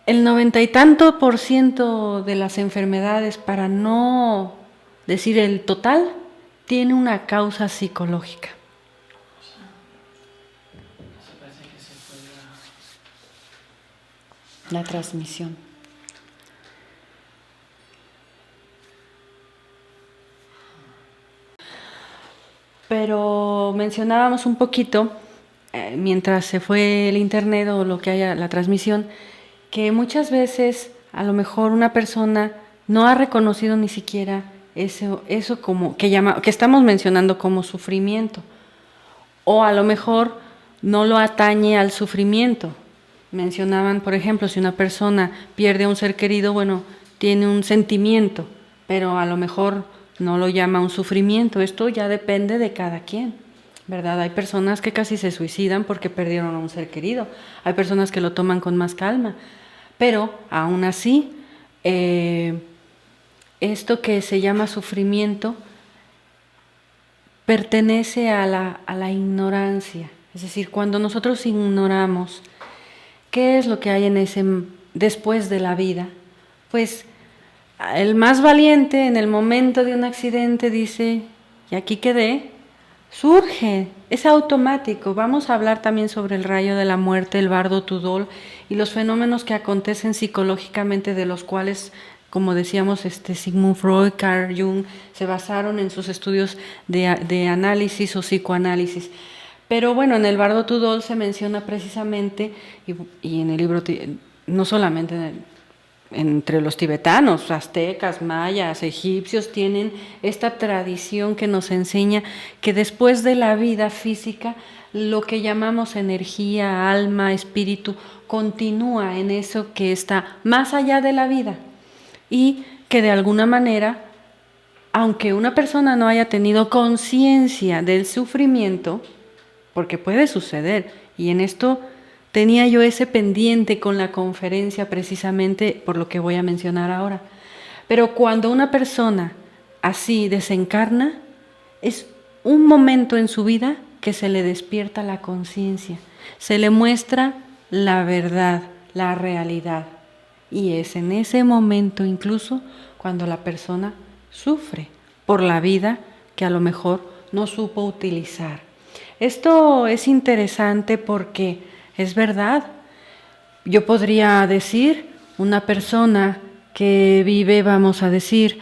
el 90 y tanto % de las enfermedades, para no decir el total, tiene una causa psicológica. Eso parece que se puede... La transmisión. Pero mencionábamos un poquito, mientras se fue el internet o lo que haya, la transmisión, que muchas veces a lo mejor una persona no ha reconocido ni siquiera eso como que estamos mencionando como sufrimiento, o a lo mejor no lo atañe al sufrimiento. Mencionaban, por ejemplo, si una persona pierde a un ser querido, bueno, tiene un sentimiento, pero a lo mejor no lo llama un sufrimiento. Esto ya depende de cada quien, ¿verdad? Hay personas que casi se suicidan porque perdieron a un ser querido. Hay personas que lo toman con más calma. Pero aún así, esto que se llama sufrimiento pertenece a la ignorancia. Es decir, cuando nosotros ignoramos qué es lo que hay en ese después de la vida, pues el más valiente en el momento de un accidente dice, y aquí quedé, surge, es automático. Vamos a hablar también sobre el rayo de la muerte, el bardo Tudol y los fenómenos que acontecen psicológicamente, de los cuales, como decíamos, Sigmund Freud, Carl Jung, se basaron en sus estudios de análisis o psicoanálisis. Pero bueno, en el bardo Tudol se menciona precisamente, y en el libro, no solamente entre los tibetanos, aztecas, mayas, egipcios, tienen esta tradición que nos enseña que después de la vida física, lo que llamamos energía, alma, espíritu, continúa en eso que está más allá de la vida, y que de alguna manera, aunque una persona no haya tenido conciencia del sufrimiento, porque puede suceder, y en esto tenía yo ese pendiente con la conferencia precisamente por lo que voy a mencionar ahora. Pero cuando una persona así desencarna, es un momento en su vida que se le despierta la conciencia, se le muestra la verdad, la realidad. Y es en ese momento incluso cuando la persona sufre por la vida que a lo mejor no supo utilizar. Esto es interesante porque es verdad. Yo podría decir, una persona que vive, vamos a decir,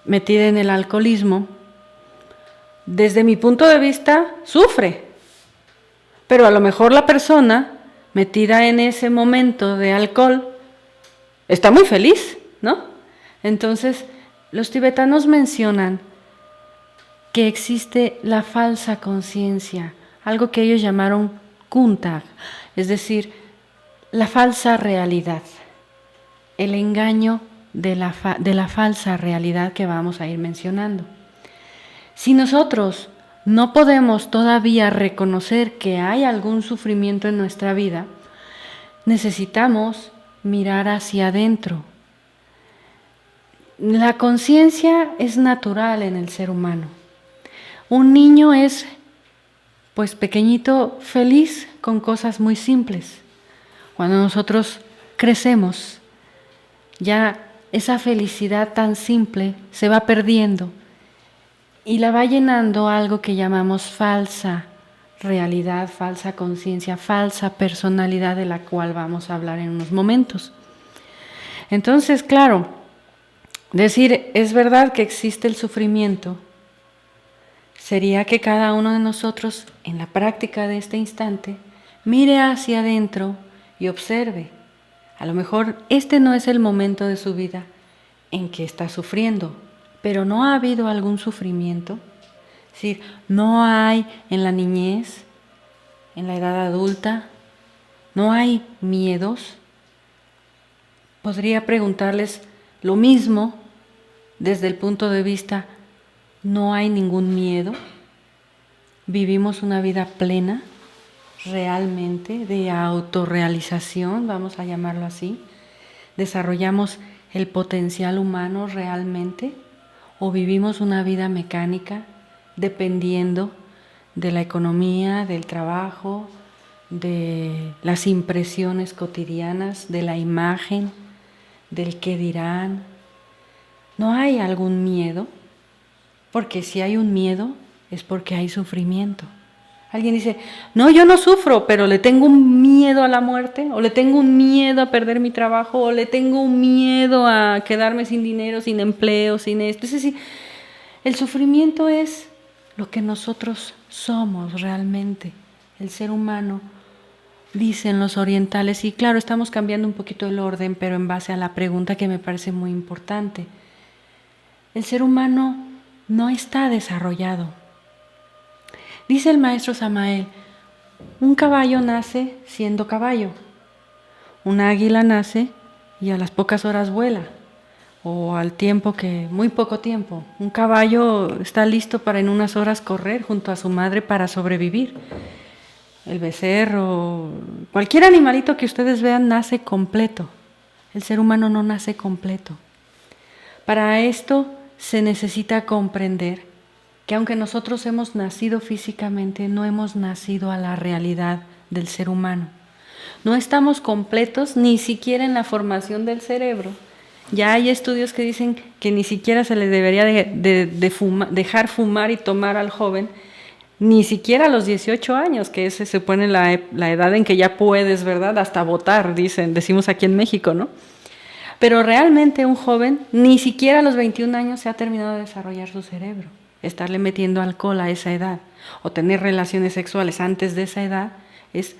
metida en el alcoholismo, desde mi punto de vista, sufre. Pero a lo mejor la persona metida en ese momento de alcohol está muy feliz, ¿no? Entonces, los tibetanos mencionan que existe la falsa conciencia, algo que ellos llamaron kuntag, es decir, la falsa realidad, el engaño de la falsa realidad que vamos a ir mencionando. Si nosotros no podemos todavía reconocer que hay algún sufrimiento en nuestra vida, necesitamos mirar hacia adentro. La conciencia es natural en el ser humano. Un niño es, pues pequeñito, feliz con cosas muy simples. Cuando nosotros crecemos, ya esa felicidad tan simple se va perdiendo y la va llenando algo que llamamos falsa realidad, falsa conciencia, falsa personalidad, de la cual vamos a hablar en unos momentos. Entonces, claro, decir es verdad que existe el sufrimiento sería que cada uno de nosotros, en la práctica de este instante, mire hacia adentro y observe. A lo mejor este no es el momento de su vida en que está sufriendo, pero ¿no ha habido algún sufrimiento? Es decir, ¿no hay en la niñez, en la edad adulta, no hay miedos? Podría preguntarles lo mismo desde el punto de vista no hay ningún miedo, vivimos una vida plena, realmente, de autorrealización, vamos a llamarlo así, desarrollamos el potencial humano realmente, o vivimos una vida mecánica dependiendo de la economía, del trabajo, de las impresiones cotidianas, de la imagen, del qué dirán. ¿No hay algún miedo? Porque si hay un miedo es porque hay sufrimiento. Alguien dice, no, yo no sufro, pero le tengo un miedo a la muerte, o le tengo un miedo a perder mi trabajo, o le tengo un miedo a quedarme sin dinero, sin empleo, sin esto. Es decir, el sufrimiento es lo que nosotros somos realmente, el ser humano, dicen los orientales, y claro, estamos cambiando un poquito el orden, pero en base a la pregunta que me parece muy importante. El ser humano no está desarrollado. Dice el maestro Samael, un caballo nace siendo caballo, un águila nace y a las pocas horas vuela, o al tiempo que, muy poco tiempo. Un caballo está listo para en unas horas correr junto a su madre para sobrevivir. El becerro, cualquier animalito que ustedes vean nace completo. El ser humano no nace completo. Para esto se necesita comprender que aunque nosotros hemos nacido físicamente, no hemos nacido a la realidad del ser humano. No estamos completos ni siquiera en la formación del cerebro. Ya hay estudios que dicen que ni siquiera se le debería dejar fumar y tomar al joven, ni siquiera a los 18 años, que se supone la edad en que ya puedes, ¿verdad? Hasta votar, decimos aquí en México, ¿no? Pero realmente un joven ni siquiera a los 21 años se ha terminado de desarrollar su cerebro. Estarle metiendo alcohol a esa edad o tener relaciones sexuales antes de esa edad es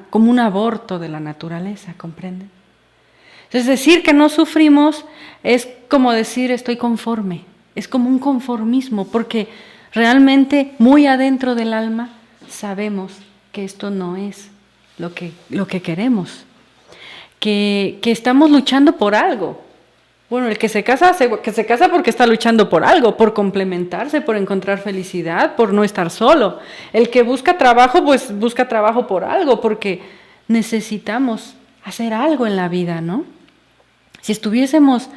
como un aborto de la naturaleza, ¿comprenden? Entonces decir que no sufrimos es como decir estoy conforme, es como un conformismo, porque realmente muy adentro del alma sabemos que esto no es lo que queremos, que estamos luchando por algo. Bueno, el que se casa porque está luchando por algo, por complementarse, por encontrar felicidad, por no estar solo. El que busca trabajo, pues busca trabajo por algo, porque necesitamos hacer algo en la vida, ¿no? Si hubiésemos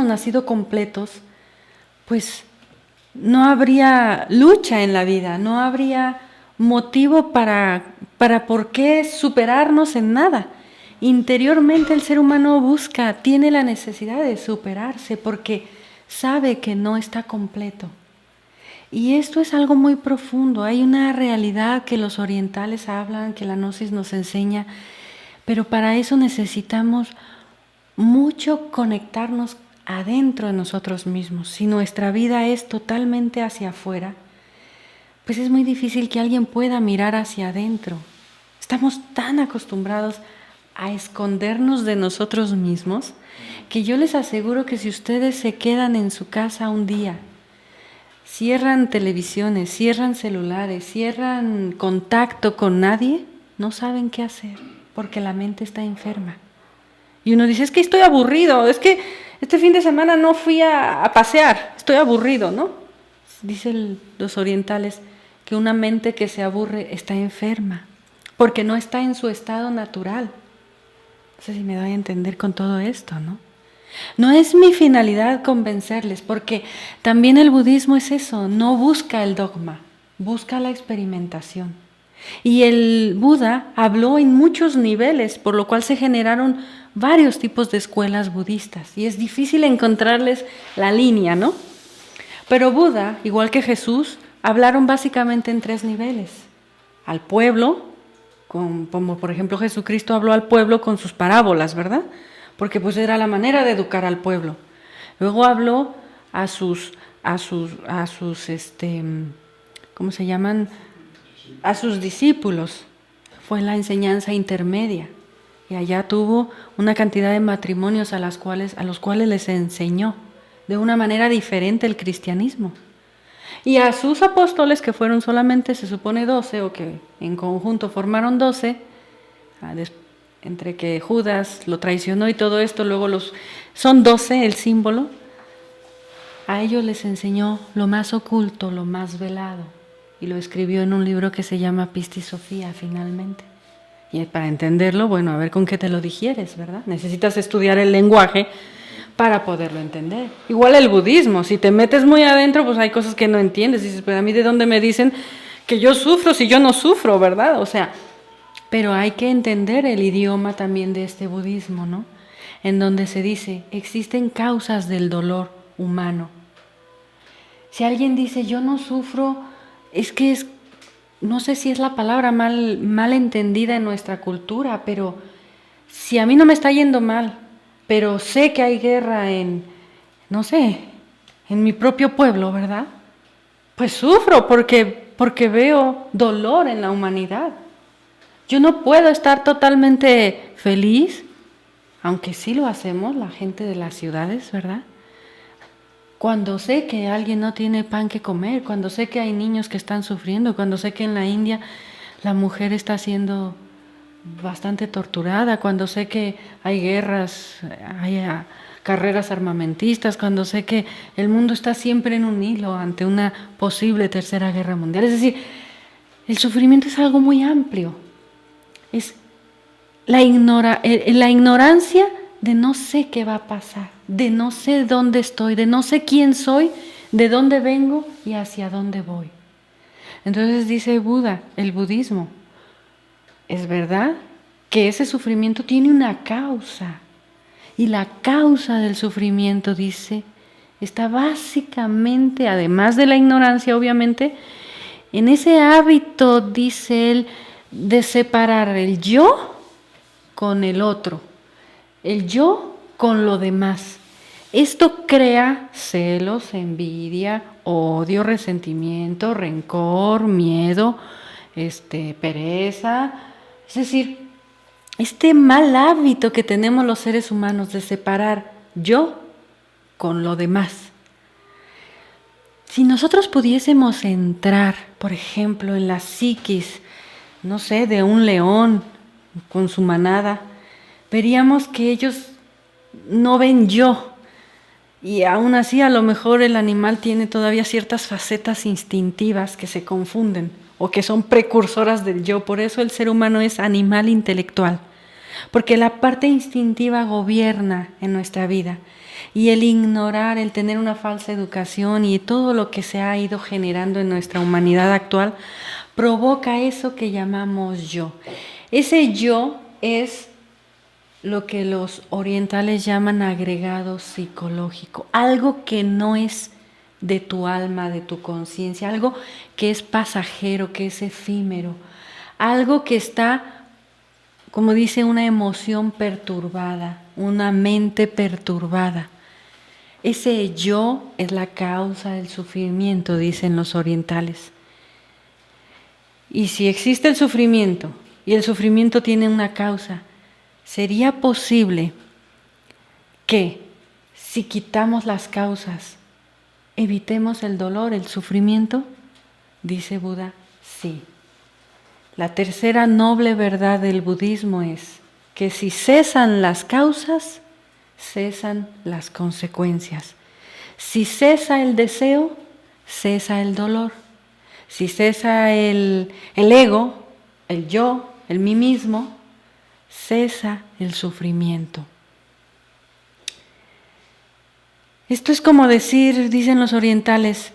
nacido completos, pues no habría lucha en la vida, no habría motivo para por qué superarnos en nada. Interiormente el ser humano tiene la necesidad de superarse porque sabe que no está completo. Y esto es algo muy profundo, hay una realidad que los orientales hablan, que la Gnosis nos enseña, pero para eso necesitamos mucho conectarnos adentro de nosotros mismos. Si nuestra vida es totalmente hacia afuera, pues es muy difícil que alguien pueda mirar hacia adentro. Estamos tan acostumbrados a escondernos de nosotros mismos, que yo les aseguro que si ustedes se quedan en su casa un día, cierran televisiones, cierran celulares, cierran contacto con nadie, no saben qué hacer, porque la mente está enferma. Y uno dice, es que estoy aburrido, es que este fin de semana no fui a pasear, estoy aburrido, ¿no? Dicen los orientales que una mente que se aburre está enferma, porque no está en su estado natural. No sé si me doy a entender con todo esto, ¿no? No es mi finalidad convencerles, porque también el budismo es eso, no busca el dogma, busca la experimentación. Y el Buda habló en muchos niveles, por lo cual se generaron varios tipos de escuelas budistas, y es difícil encontrarles la línea, ¿no? Pero Buda, igual que Jesús, hablaron básicamente en 3 niveles. Al pueblo, como por ejemplo Jesucristo habló al pueblo con sus parábolas, ¿verdad? Porque pues era la manera de educar al pueblo. Luego habló a sus ¿cómo se llaman? A sus discípulos. Fue la enseñanza intermedia. Y allá tuvo una cantidad de matrimonios a los cuales les enseñó de una manera diferente el cristianismo. Y a sus apóstoles, que fueron solamente, se supone 12, o que en conjunto formaron 12, entre que Judas lo traicionó y todo esto, luego son 12 el símbolo, A ellos les enseñó lo más oculto, lo más velado, y lo escribió en un libro que se llama Pistisofía, finalmente. Y para entenderlo, bueno, a ver con qué te lo digieres, ¿verdad? Necesitas estudiar el lenguaje para poderlo entender. Igual el budismo, si te metes muy adentro, pues hay cosas que no entiendes. Dices, pero a mí de dónde me dicen que yo sufro si yo no sufro, ¿verdad? O sea, pero hay que entender el idioma también de este budismo, ¿no? En donde se dice, existen causas del dolor humano. Si alguien dice, yo no sufro, no sé si es la palabra mal entendida en nuestra cultura, pero si a mí no me está yendo mal, pero sé que hay guerra no sé, en mi propio pueblo, ¿verdad? Pues sufro porque veo dolor en la humanidad. Yo no puedo estar totalmente feliz, aunque sí lo hacemos la gente de las ciudades, ¿verdad? Cuando sé que alguien no tiene pan que comer, cuando sé que hay niños que están sufriendo, cuando sé que en la India la mujer está siendo bastante torturada, cuando sé que hay guerras, hay carreras armamentistas, cuando sé que el mundo está siempre en un hilo ante una posible tercera guerra mundial. Es decir, el sufrimiento es algo muy amplio. Es la ignorancia de no sé qué va a pasar, de no sé dónde estoy, de no sé quién soy, de dónde vengo y hacia dónde voy. Entonces dice Buda, el budismo, es verdad que ese sufrimiento tiene una causa. Y la causa del sufrimiento, dice, está básicamente, además de la ignorancia, obviamente, en ese hábito, dice él, de separar el yo con el otro, el yo con lo demás. Esto crea celos, envidia, odio, resentimiento, rencor, miedo, pereza. Es decir, este mal hábito que tenemos los seres humanos de separar yo con lo demás. Si nosotros pudiésemos entrar, por ejemplo, en la psiquis, no sé, de un león con su manada, veríamos que ellos no ven yo. Y aún así a lo mejor el animal tiene todavía ciertas facetas instintivas que se confunden o que son precursoras del yo. Por eso el ser humano es animal intelectual, porque la parte instintiva gobierna en nuestra vida. Y el ignorar, el tener una falsa educación y todo lo que se ha ido generando en nuestra humanidad actual, provoca eso que llamamos yo. Ese yo es lo que los orientales llaman agregado psicológico, algo que no es de tu alma, de tu conciencia, algo que es pasajero, que es efímero, algo que está, como dice, una emoción perturbada, una mente perturbada. Ese yo es la causa del sufrimiento, dicen los orientales. Y si existe el sufrimiento, y el sufrimiento tiene una causa, ¿sería posible que si quitamos las causas, evitemos el dolor, el sufrimiento? Dice Buda, sí. La tercera noble verdad del budismo es que si cesan las causas, cesan las consecuencias. Si cesa el deseo, cesa el dolor. Si cesa el ego, el yo, el mí mismo, cesa el sufrimiento. Esto es como decir, dicen los orientales,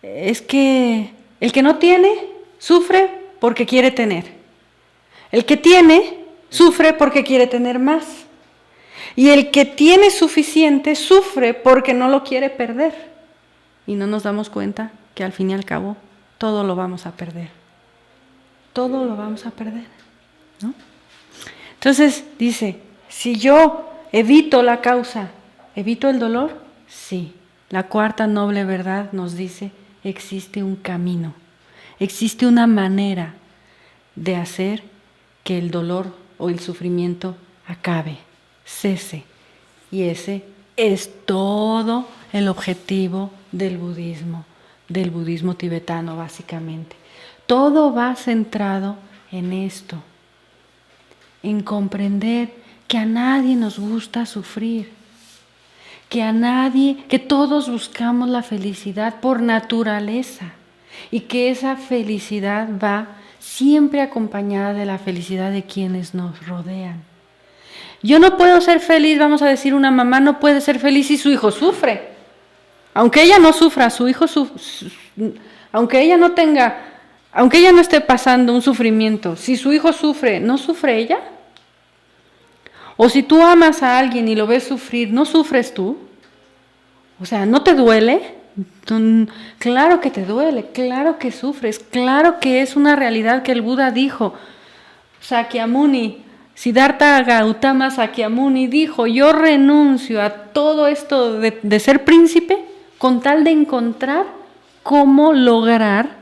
es que el que no tiene, sufre porque quiere tener. El que tiene, sufre porque quiere tener más. Y el que tiene suficiente, sufre porque no lo quiere perder. Y no nos damos cuenta que al fin y al cabo, todo lo vamos a perder. Todo lo vamos a perder, ¿no? Entonces dice, si yo evito la causa, ¿evito el dolor? Sí. La cuarta noble verdad nos dice, existe un camino, existe una manera de hacer que el dolor o el sufrimiento acabe, cese. Y ese es todo el objetivo del budismo tibetano básicamente. Todo va centrado en esto, en comprender que a nadie nos gusta sufrir, que todos buscamos la felicidad por naturaleza y que esa felicidad va siempre acompañada de la felicidad de quienes nos rodean. Yo no puedo ser feliz, vamos a decir, una mamá no puede ser feliz si su hijo sufre. Aunque ella no sufra, su hijo aunque ella no esté pasando un sufrimiento, si su hijo sufre, ¿no sufre ella? O si tú amas a alguien y lo ves sufrir, ¿no sufres tú? O sea, ¿no te duele? Claro que te duele, claro que sufres, claro que es una realidad que el Buda dijo. Siddhartha Gautama Sakyamuni dijo, yo renuncio a todo esto de ser príncipe con tal de encontrar cómo lograr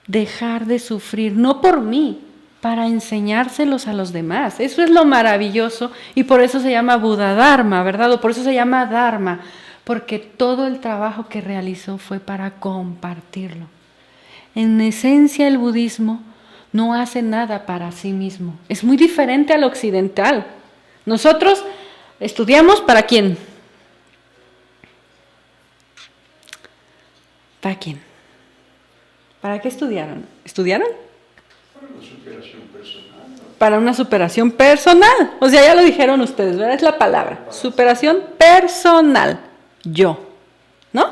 dejar de sufrir, no por mí, para enseñárselos a los demás. Eso es lo maravilloso y por eso se llama Buda Dharma, ¿verdad? O por eso se llama Dharma, porque todo el trabajo que realizó fue para compartirlo. En esencia el budismo no hace nada para sí mismo. Es muy diferente al occidental. Nosotros estudiamos ¿para quién? ¿Para quién? ¿Para qué estudiaron? ¿Estudiaron? Para una superación personal. Para una superación personal. O sea, ya lo dijeron ustedes, ¿verdad? Es la palabra. Superación personal. Yo. ¿No?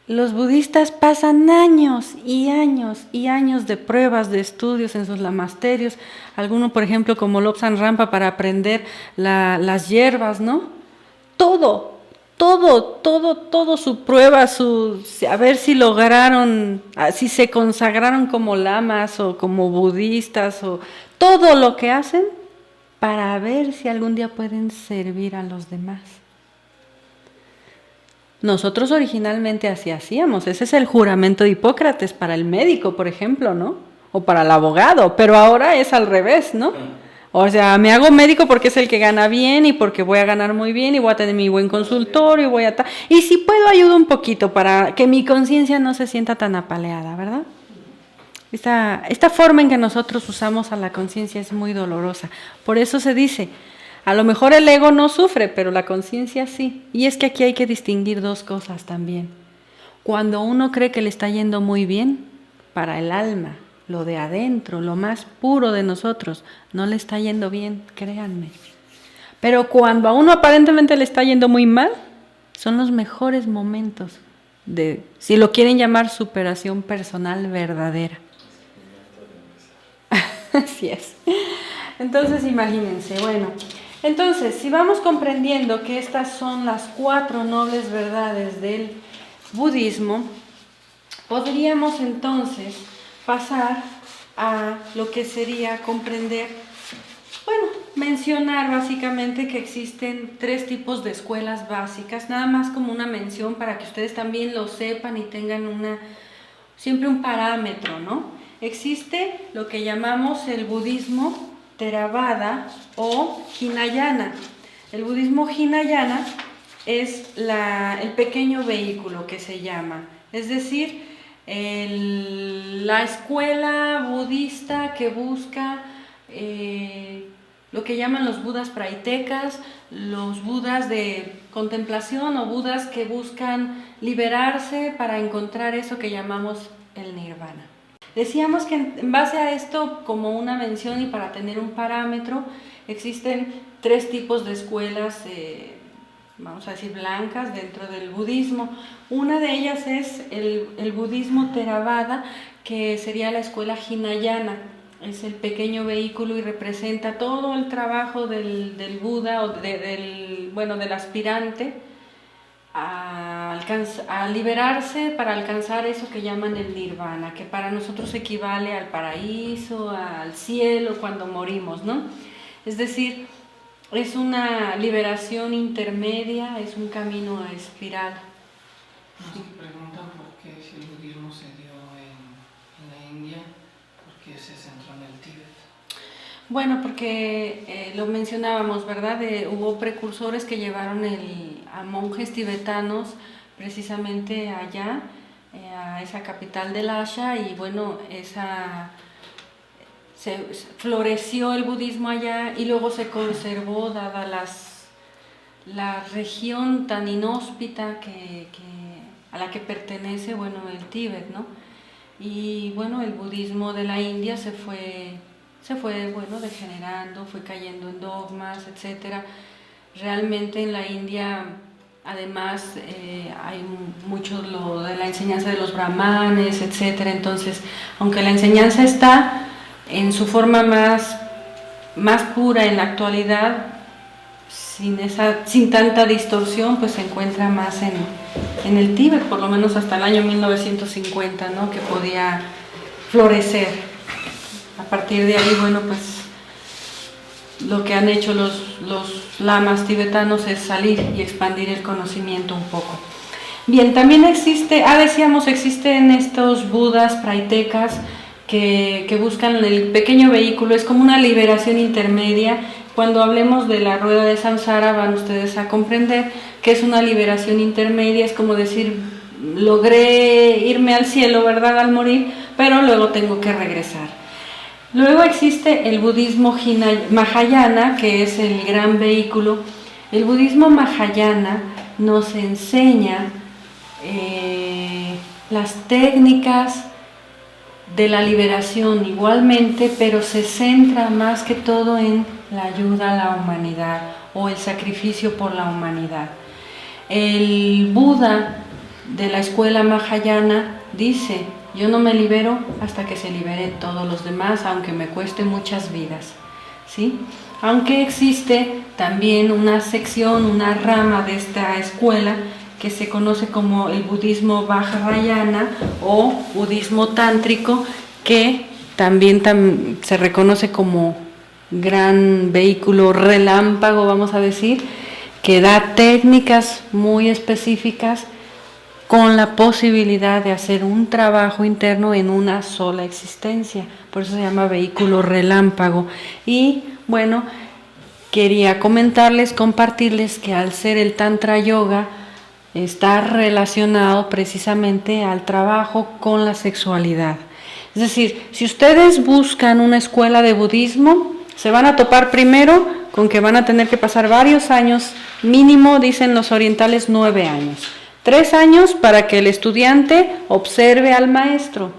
Los budistas pasan años y años y años de pruebas, de estudios en sus lamasterios. Alguno, por ejemplo, como Lobsang Rampa para aprender las hierbas, ¿no? Todo su prueba, a ver si lograron, si se consagraron como lamas o como budistas, o todo lo que hacen para ver si algún día pueden servir a los demás. Nosotros originalmente así hacíamos, ese es el juramento de Hipócrates para el médico, por ejemplo, ¿no? O para el abogado, pero ahora es al revés, ¿no? O sea, me hago médico porque es el que gana bien y porque voy a ganar muy bien y voy a tener mi buen consultorio y si puedo ayudo un poquito para que mi conciencia no se sienta tan apaleada, ¿verdad? Esta forma en que nosotros usamos a la conciencia es muy dolorosa. Por eso se dice, a lo mejor el ego no sufre, pero la conciencia sí. Y es que aquí hay que distinguir dos cosas también. Cuando uno cree que le está yendo muy bien, para el alma, lo de adentro, lo más puro de nosotros, no le está yendo bien, créanme. Pero cuando a uno aparentemente le está yendo muy mal, son los mejores momentos de, si lo quieren llamar, superación personal verdadera. Así es. Entonces, imagínense, bueno, entonces, si vamos comprendiendo que estas son las 4 nobles verdades del budismo, podríamos entonces pasar a lo que sería comprender, mencionar básicamente que existen 3 tipos de escuelas básicas, nada más como una mención para que ustedes también lo sepan y tengan siempre un parámetro, ¿no? Existe lo que llamamos el budismo Theravada o Hinayana. El budismo Hinayana es el pequeño vehículo que se llama, es decir, la escuela budista que busca lo que llaman los budas praitecas, los budas de contemplación o budas que buscan liberarse para encontrar eso que llamamos el nirvana. Decíamos que en base a esto, como una mención y para tener un parámetro, existen 3 tipos de escuelas, vamos a decir blancas, dentro del budismo. Una de ellas es el budismo Theravada, que sería la escuela Hinayana. Es el pequeño vehículo y representa todo el trabajo del Buda o del aspirante a liberarse para alcanzar eso que llaman el nirvana, que para nosotros equivale al paraíso, al cielo cuando morimos, ¿no? Es decir, es una liberación intermedia, es un camino a espiral. Nos preguntan por qué si el budismo se dio en la India, por qué se centró en el Tíbet. Bueno, porque lo mencionábamos, ¿verdad? Hubo precursores que llevaron a monjes tibetanos precisamente allá, a esa capital del Asha, y bueno, floreció el budismo allá y luego se conservó, dadas la región tan inhóspita a la que pertenece, bueno, el Tíbet, ¿no? Y bueno, el budismo de la India se fue bueno, degenerando, fue cayendo en dogmas, etcétera. Realmente en la India, además, hay mucho lo de la enseñanza de los brahmanes, etcétera. Entonces, aunque la enseñanza está en su forma más pura en la actualidad, sin tanta distorsión, pues se encuentra más en el Tíbet, por lo menos hasta el año 1950, ¿no? Que podía florecer. A partir de ahí, bueno, pues lo que han hecho los lamas tibetanos es salir y expandir el conocimiento un poco. Bien, también existen estos budas praitecas que buscan el pequeño vehículo, es como una liberación intermedia. Cuando hablemos de la rueda de samsara van ustedes a comprender que es una liberación intermedia, es como decir, logré irme al cielo, ¿verdad?, al morir, pero luego tengo que regresar. Luego existe el budismo Mahayana, que es el gran vehículo. El budismo Mahayana nos enseña las técnicas de la liberación igualmente, pero se centra más que todo en la ayuda a la humanidad o el sacrificio por la humanidad. El Buda de la escuela Mahayana dice: yo no me libero hasta que se liberen todos los demás, aunque me cueste muchas vidas, ¿sí? Aunque existe también una sección, una rama de esta escuela que se conoce como el budismo Vajrayana o budismo tántrico, que también se reconoce como gran vehículo relámpago, vamos a decir, que da técnicas muy específicas con la posibilidad de hacer un trabajo interno en una sola existencia. Por eso se llama vehículo relámpago. Y bueno, quería compartirles que al ser el Tantra Yoga, está relacionado precisamente al trabajo con la sexualidad. Es decir, si ustedes buscan una escuela de budismo, se van a topar primero con que van a tener que pasar varios años, mínimo, dicen los orientales, 9 años. 3 años para que el estudiante observe al maestro,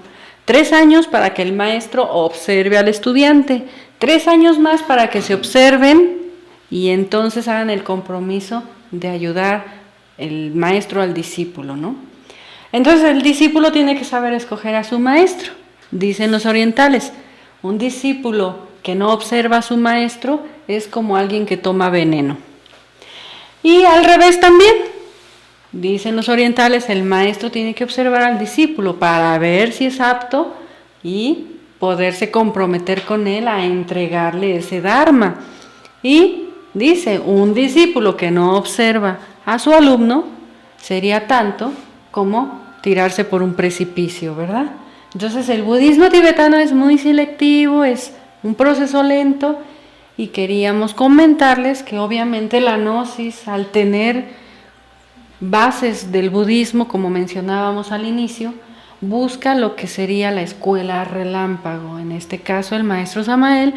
3 años para que el maestro observe al estudiante, 3 años más para que se observen y entonces hagan el compromiso de ayudar el maestro al discípulo, ¿no? Entonces el discípulo tiene que saber escoger a su maestro. Dicen los orientales, un discípulo que no observa a su maestro es como alguien que toma veneno. Y al revés también, dicen los orientales, el maestro tiene que observar al discípulo para ver si es apto y poderse comprometer con él a entregarle ese dharma. Y dice, un discípulo que no observa a su alumno sería tanto como tirarse por un precipicio, ¿verdad? Entonces el budismo tibetano es muy selectivo, es un proceso lento, y queríamos comentarles que obviamente la gnosis, al tener bases del budismo, como mencionábamos al inicio, busca lo que sería la escuela relámpago. En este caso el maestro Samael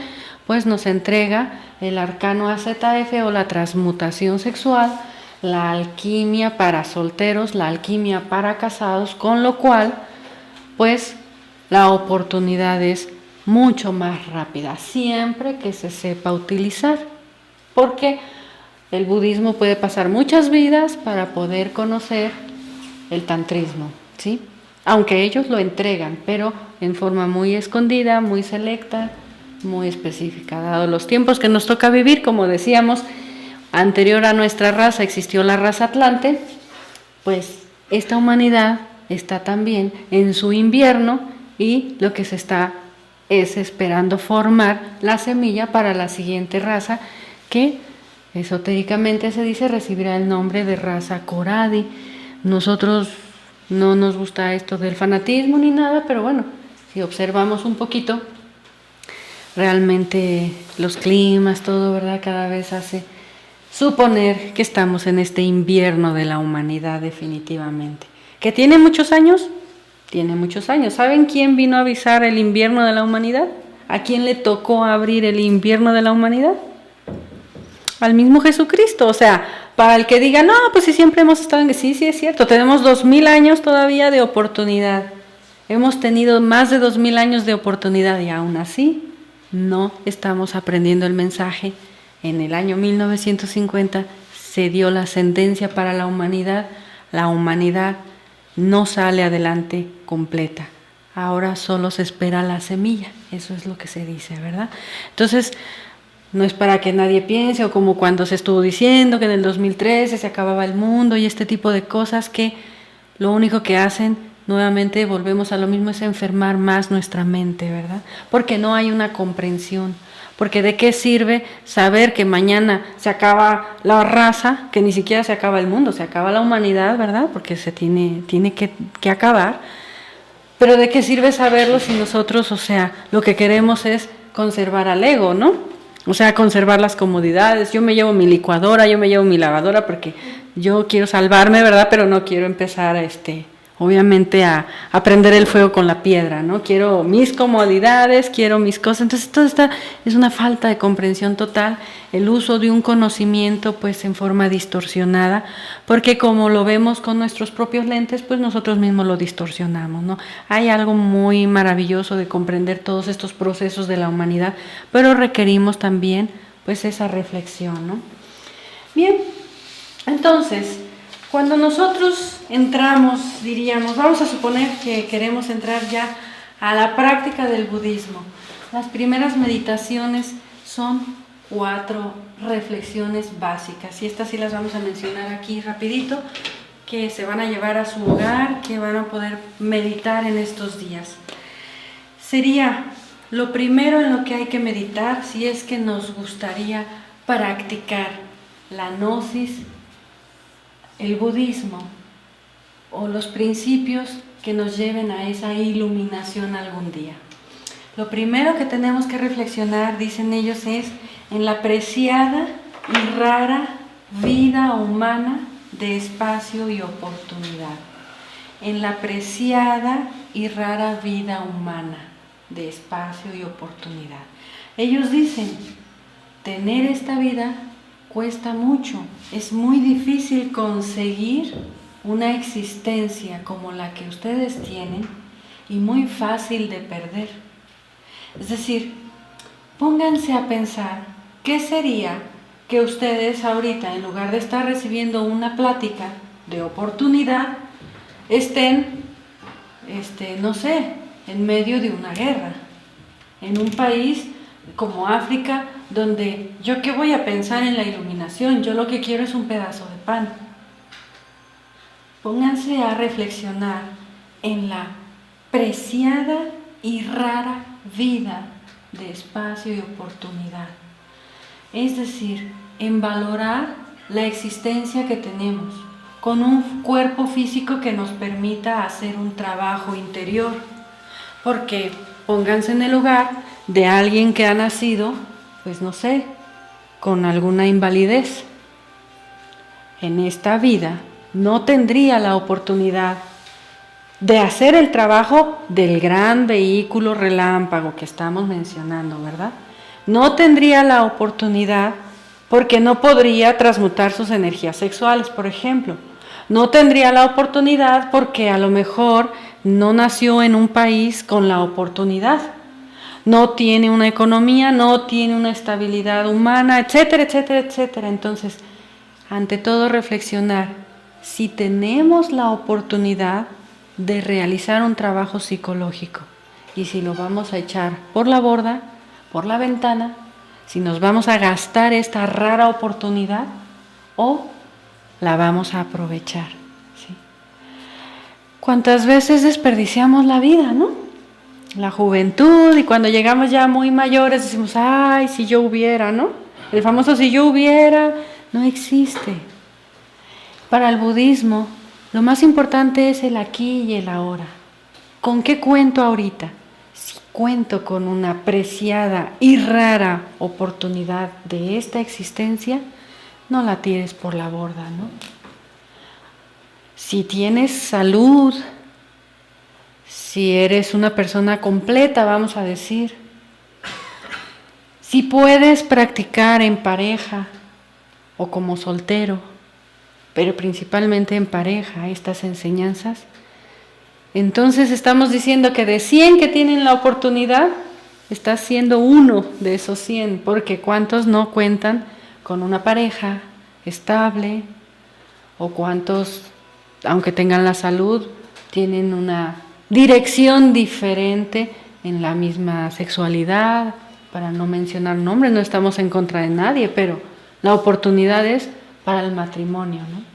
pues nos entrega el arcano AZF o la transmutación sexual, la alquimia para solteros, la alquimia para casados, con lo cual pues la oportunidad es mucho más rápida, siempre que se sepa utilizar, porque el budismo puede pasar muchas vidas para poder conocer el tantrismo, ¿sí? Aunque ellos lo entregan, pero en forma muy escondida, muy selecta, muy específica. Dado los tiempos que nos toca vivir, como decíamos, anterior a nuestra raza existió la raza Atlante, pues esta humanidad está también en su invierno y lo que se está es esperando formar la semilla para la siguiente raza que esotéricamente se dice recibirá el nombre de raza Koradi. Nosotros no nos gusta esto del fanatismo ni nada, pero bueno, si observamos un poquito, realmente los climas, todo, ¿verdad? Cada vez hace suponer que estamos en este invierno de la humanidad definitivamente. ¿Que tiene muchos años? Tiene muchos años. ¿Saben quién vino a avisar el invierno de la humanidad? ¿A quién le tocó abrir el invierno de la humanidad? al mismo Jesucristo. O sea, para el que diga, no, pues si siempre hemos estado en... Sí, sí es cierto, tenemos 2000 años todavía de oportunidad. Hemos tenido más de 2000 años de oportunidad y aún así no estamos aprendiendo el mensaje. En el año 1950 se dio la sentencia para la humanidad no sale adelante completa. Ahora solo se espera la semilla, eso es lo que se dice, ¿verdad? Entonces, no es para que nadie piense, o como cuando se estuvo diciendo que en el 2013 se acababa el mundo y este tipo de cosas que lo único que hacen, nuevamente volvemos a lo mismo, es enfermar más nuestra mente, ¿verdad? Porque no hay una comprensión. Porque ¿de qué sirve saber que mañana se acaba la raza, que ni siquiera se acaba el mundo, se acaba la humanidad, ¿verdad? Porque se tiene que acabar. Pero ¿de qué sirve saberlo si nosotros, o sea, lo que queremos es conservar al ego, ¿no? O sea, conservar las comodidades. Yo me llevo mi licuadora, yo me llevo mi lavadora porque yo quiero salvarme, ¿verdad? Pero no quiero empezar obviamente a prender el fuego con la piedra, ¿no? Quiero mis comodidades, quiero mis cosas. Entonces, todo esto es una falta de comprensión total, el uso de un conocimiento pues en forma distorsionada, porque como lo vemos con nuestros propios lentes, pues nosotros mismos lo distorsionamos, ¿no? Hay algo muy maravilloso de comprender todos estos procesos de la humanidad, pero requerimos también pues esa reflexión, ¿no? Bien, entonces, cuando nosotros entramos, diríamos, vamos a suponer que queremos entrar ya a la práctica del budismo. Las primeras meditaciones son 4 reflexiones básicas, y estas sí las vamos a mencionar aquí rapidito, que se van a llevar a su hogar, que van a poder meditar en estos días. Sería lo primero en lo que hay que meditar si es que nos gustaría practicar la gnosis, el budismo o los principios que nos lleven a esa iluminación algún día. Lo primero que tenemos que reflexionar, dicen ellos, es en la preciada y rara vida humana de espacio y oportunidad. En la preciada y rara vida humana de espacio y oportunidad. Ellos dicen, tener esta vida cuesta mucho, es muy difícil conseguir una existencia como la que ustedes tienen y muy fácil de perder. Es decir, pónganse a pensar, ¿qué sería que ustedes ahorita, en lugar de estar recibiendo una plática de oportunidad, estén, no sé, en medio de una guerra, en un país como África, donde yo qué voy a pensar en la iluminación, yo lo que quiero es un pedazo de pan? Pónganse a reflexionar en la preciada y rara vida de espacio y oportunidad. Es decir, en valorar la existencia que tenemos, con un cuerpo físico que nos permita hacer un trabajo interior. Porque pónganse en el lugar de alguien que ha nacido, pues no sé, con alguna invalidez. En esta vida no tendría la oportunidad de hacer el trabajo del gran vehículo relámpago que estamos mencionando, ¿verdad? No tendría la oportunidad porque no podría transmutar sus energías sexuales, por ejemplo. No tendría la oportunidad porque a lo mejor no nació en un país con la oportunidad. No tiene una economía, no tiene una estabilidad humana, etcétera, etcétera, etcétera. Entonces, ante todo reflexionar, si tenemos la oportunidad de realizar un trabajo psicológico y si lo vamos a echar por la borda, por la ventana, si nos vamos a gastar esta rara oportunidad o la vamos a aprovechar, ¿sí? ¿Cuántas veces desperdiciamos la vida, no? La juventud, y cuando llegamos ya muy mayores decimos, ay, si yo hubiera, ¿no? El famoso si yo hubiera no existe. Para el budismo, lo más importante es el aquí y el ahora. ¿Con qué cuento ahorita? Si cuento con una preciada y rara oportunidad de esta existencia, no la tires por la borda, ¿no? Si tienes salud, si eres una persona completa, vamos a decir, si puedes practicar en pareja, o como soltero, pero principalmente en pareja, estas enseñanzas. Entonces estamos diciendo que de 100 que tienen la oportunidad, estás siendo uno de esos 100, porque ¿cuántos no cuentan con una pareja estable? ¿O cuántos, aunque tengan la salud, tienen una dirección diferente en la misma sexualidad? Para no mencionar nombres, no estamos en contra de nadie, pero la oportunidad es para el matrimonio, ¿no?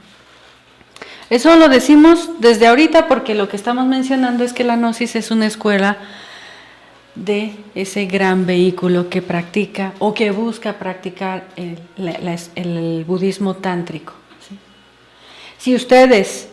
Eso lo decimos desde ahorita porque lo que estamos mencionando es que la Gnosis es una escuela de ese gran vehículo que practica o que busca practicar el budismo tántrico, ¿sí? Si ustedes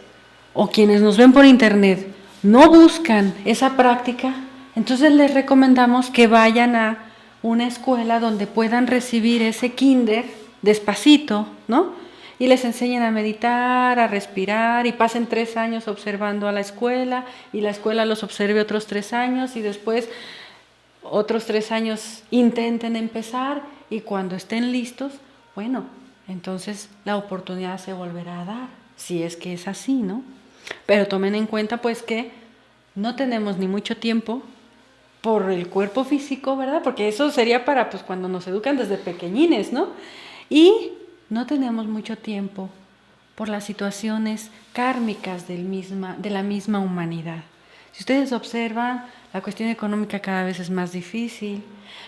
o quienes nos ven por internet no buscan esa práctica, entonces les recomendamos que vayan a una escuela donde puedan recibir ese kinder despacito, ¿no? Y les enseñen a meditar, a respirar, y pasen 3 años observando a la escuela, y la escuela los observe otros 3 años, y después otros 3 años intenten empezar, y cuando estén listos, bueno, entonces la oportunidad se volverá a dar, si es que es así, ¿no? Pero tomen en cuenta pues que no tenemos ni mucho tiempo por el cuerpo físico, ¿verdad? Porque eso sería para pues cuando nos educan desde pequeñines, ¿no? Y no tenemos mucho tiempo por las situaciones kármicas de la misma humanidad. Si ustedes observan, la cuestión económica cada vez es más difícil.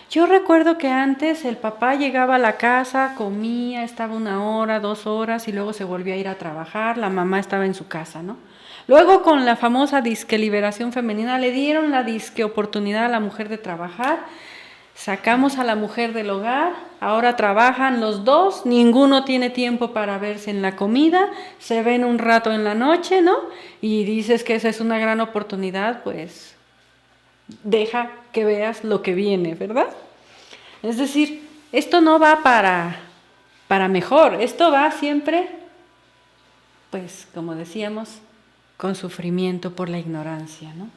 Yo recuerdo que antes el papá llegaba a la casa, comía, estaba 1 hora, 2 horas y luego se volvía a ir a trabajar, la mamá estaba en su casa, ¿no? Luego con la famosa disque liberación femenina le dieron la disque oportunidad a la mujer de trabajar. Sacamos a la mujer del hogar, ahora trabajan los dos, ninguno tiene tiempo para verse en la comida, se ven un rato en la noche, ¿no? Y dices que esa es una gran oportunidad, pues deja que veas lo que viene, ¿verdad? Es decir, esto no va para mejor, esto va siempre, pues como decíamos, con sufrimiento por la ignorancia, ¿no?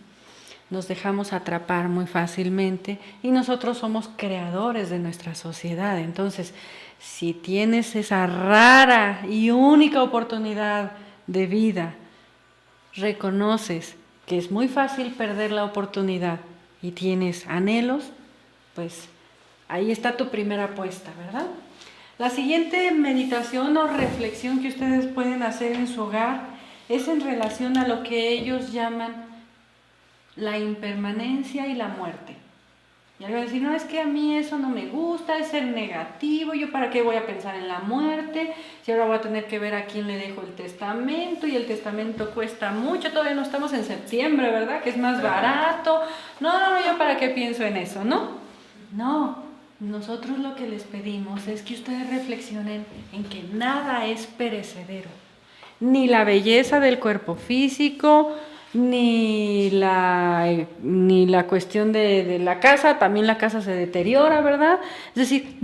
Nos dejamos atrapar muy fácilmente y nosotros somos creadores de nuestra sociedad. Entonces, si tienes esa rara y única oportunidad de vida, reconoces que es muy fácil perder la oportunidad y tienes anhelos, pues ahí está tu primera apuesta, ¿verdad? La siguiente meditación o reflexión que ustedes pueden hacer en su hogar es en relación a lo que ellos llaman la impermanencia y la muerte. Y alguien va a decir, no, es que a mí eso no me gusta, es ser negativo, yo para qué voy a pensar en la muerte, si ahora voy a tener que ver a quién le dejo el testamento, y el testamento cuesta mucho, todavía no estamos en septiembre, ¿verdad? Que es más barato. No, yo para qué pienso en eso, ¿no? No, nosotros lo que les pedimos es que ustedes reflexionen en que nada es perecedero, ni la belleza del cuerpo físico, ni la cuestión de la casa, también la casa se deteriora, ¿verdad? Es decir,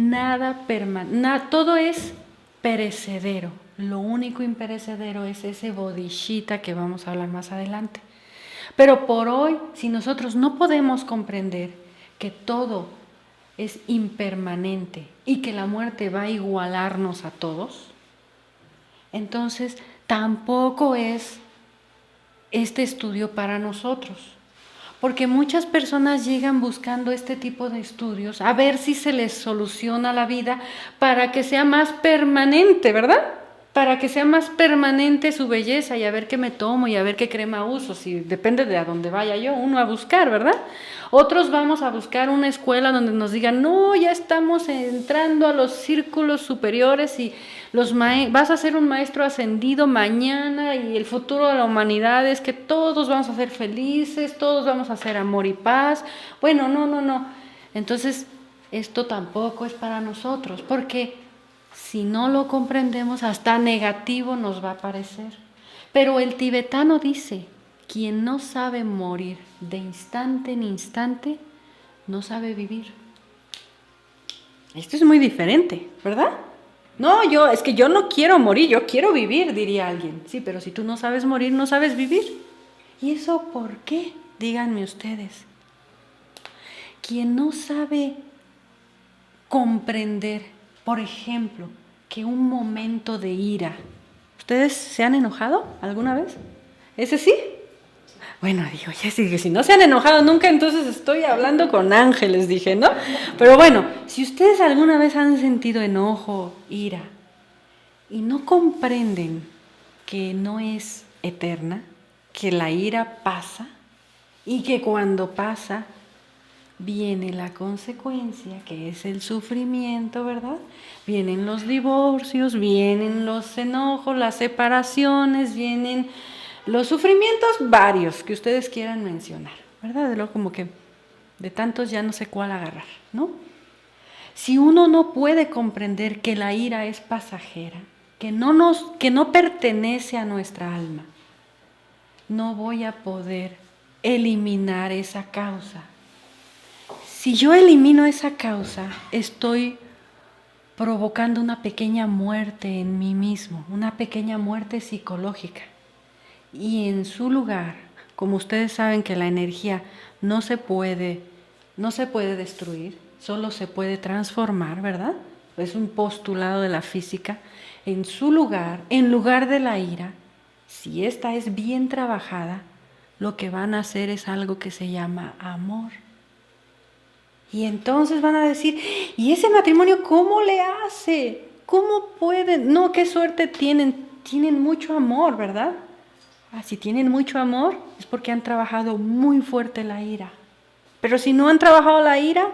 todo es perecedero. Lo único imperecedero es ese bodhicitta que vamos a hablar más adelante. Pero por hoy, si nosotros no podemos comprender que todo es impermanente y que la muerte va a igualarnos a todos, entonces tampoco es este estudio para nosotros, porque muchas personas llegan buscando este tipo de estudios a ver si se les soluciona la vida para que sea más permanente, ¿verdad? Para que sea más permanente su belleza y a ver qué me tomo y a ver qué crema uso, si depende de a dónde vaya yo, uno a buscar, ¿verdad? Otros vamos a buscar una escuela donde nos digan, no, ya estamos entrando a los círculos superiores y vas a ser un maestro ascendido mañana y el futuro de la humanidad es que todos vamos a ser felices, todos vamos a hacer amor y paz. Bueno, no. Entonces, esto tampoco es para nosotros, porque si no lo comprendemos, hasta negativo nos va a parecer. Pero el tibetano dice, quien no sabe morir de instante en instante, no sabe vivir. Esto es muy diferente, ¿verdad? No, es que yo no quiero morir, yo quiero vivir, diría alguien. Sí, pero si tú no sabes morir, no sabes vivir. ¿Y eso por qué? Díganme ustedes. Quien no sabe comprender, por ejemplo, que un momento de ira. ¿Ustedes se han enojado alguna vez? ¿Ese sí? Bueno, digo, ya sí, que si no se han enojado nunca, entonces estoy hablando con ángeles, dije, ¿no? Pero bueno, si ustedes alguna vez han sentido enojo, ira, y no comprenden que no es eterna, que la ira pasa, y que cuando pasa viene la consecuencia, que es el sufrimiento, ¿verdad? Vienen los divorcios, vienen los enojos, las separaciones, vienen los sufrimientos varios que ustedes quieran mencionar, ¿verdad? De lo como que de tantos ya no sé cuál agarrar, ¿no? Si uno no puede comprender que la ira es pasajera, que no pertenece a nuestra alma, no voy a poder eliminar esa causa. Si yo elimino esa causa, estoy provocando una pequeña muerte en mí mismo, una pequeña muerte psicológica. Y en su lugar, como ustedes saben que la energía no se puede destruir, solo se puede transformar, ¿verdad? Es un postulado de la física. En su lugar, en lugar de la ira, si esta es bien trabajada, lo que van a hacer es algo que se llama amor. Y entonces van a decir, ¿y ese matrimonio cómo le hace? ¿Cómo pueden? No, qué suerte tienen mucho amor, ¿verdad? Si tienen mucho amor es porque han trabajado muy fuerte la ira. Pero si no han trabajado la ira,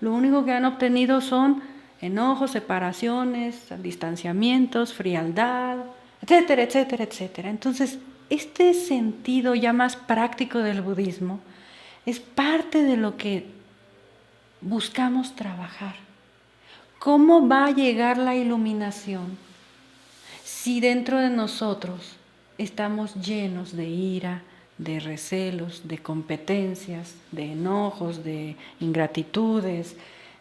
lo único que han obtenido son enojos, separaciones, distanciamientos, frialdad, etcétera, etcétera, etcétera. Entonces, este sentido ya más práctico del budismo es parte de lo que buscamos trabajar. ¿Cómo va a llegar la iluminación si dentro de nosotros estamos llenos de ira, de recelos, de competencias, de enojos, de ingratitudes,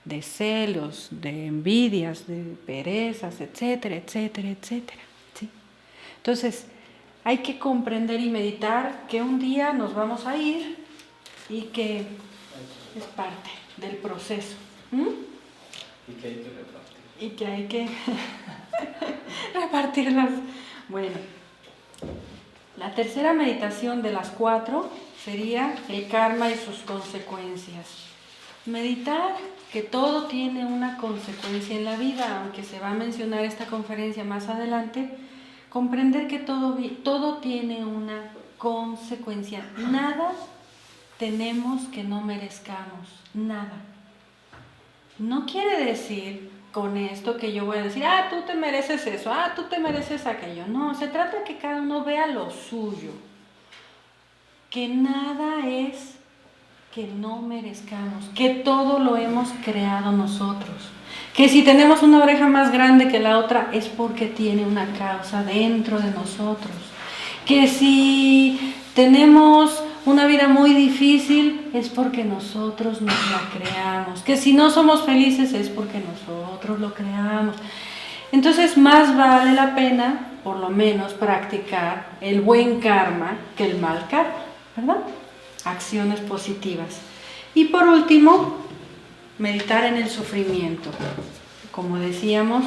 de celos, de envidias, de perezas, etcétera, etcétera, etcétera? ¿Sí? Entonces, hay que comprender y meditar que un día nos vamos a ir y que es parte del proceso. Y que hay que repartir. Y que hay que repartirlas. Bueno, la tercera meditación de las 4 sería el karma y sus consecuencias. Meditar que todo tiene una consecuencia en la vida, aunque se va a mencionar esta conferencia más adelante, comprender que todo tiene una consecuencia. Nada tenemos que no merezcamos, nada. No quiere decir con esto que yo voy a decir, tú te mereces eso, tú te mereces aquello. No, se trata de que cada uno vea lo suyo, que nada es que no merezcamos, que todo lo hemos creado nosotros, que si tenemos una oreja más grande que la otra es porque tiene una causa dentro de nosotros, que si tenemos una vida muy difícil es porque nosotros nos la creamos, que si no somos felices es porque nosotros lo creamos. Entonces más vale la pena, por lo menos, practicar el buen karma que el mal karma, ¿verdad? Acciones positivas. Y por último, meditar en el sufrimiento. Como decíamos,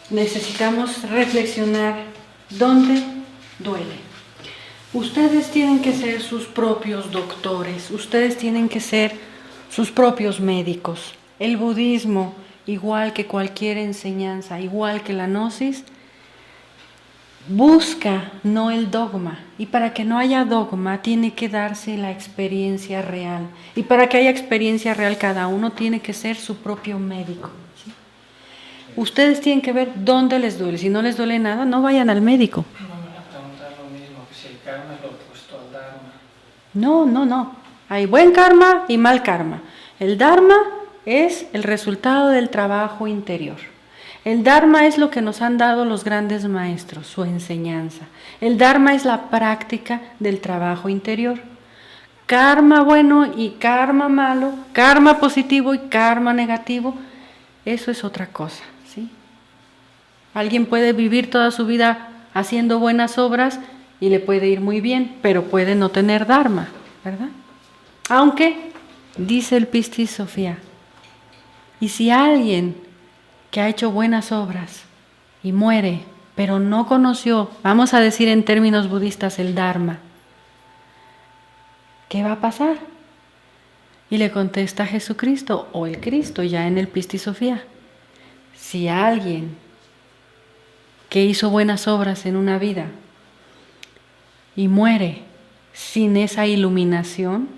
necesitamos reflexionar dónde duele. Ustedes tienen que ser sus propios doctores, ustedes tienen que ser sus propios médicos. El budismo, igual que cualquier enseñanza, igual que la gnosis, busca no el dogma. Y para que no haya dogma, tiene que darse la experiencia real. Y para que haya experiencia real, cada uno tiene que ser su propio médico, ¿sí? Ustedes tienen que ver dónde les duele. Si no les duele nada, no vayan al médico. Karma es lo opuesto al Dharma. No. Hay buen karma y mal karma. El Dharma es el resultado del trabajo interior. El Dharma es lo que nos han dado los grandes maestros, su enseñanza. El Dharma es la práctica del trabajo interior. Karma bueno y karma malo, karma positivo y karma negativo, eso es otra cosa, ¿sí? Alguien puede vivir toda su vida haciendo buenas obras y le puede ir muy bien, pero puede no tener Dharma, ¿verdad? Aunque, dice el Pistis Sophia, y si alguien que ha hecho buenas obras y muere, pero no conoció, vamos a decir en términos budistas, el Dharma, ¿qué va a pasar? Y le contesta Jesucristo o el Cristo ya en el Pistisofía. Si alguien que hizo buenas obras en una vida y muere sin esa iluminación,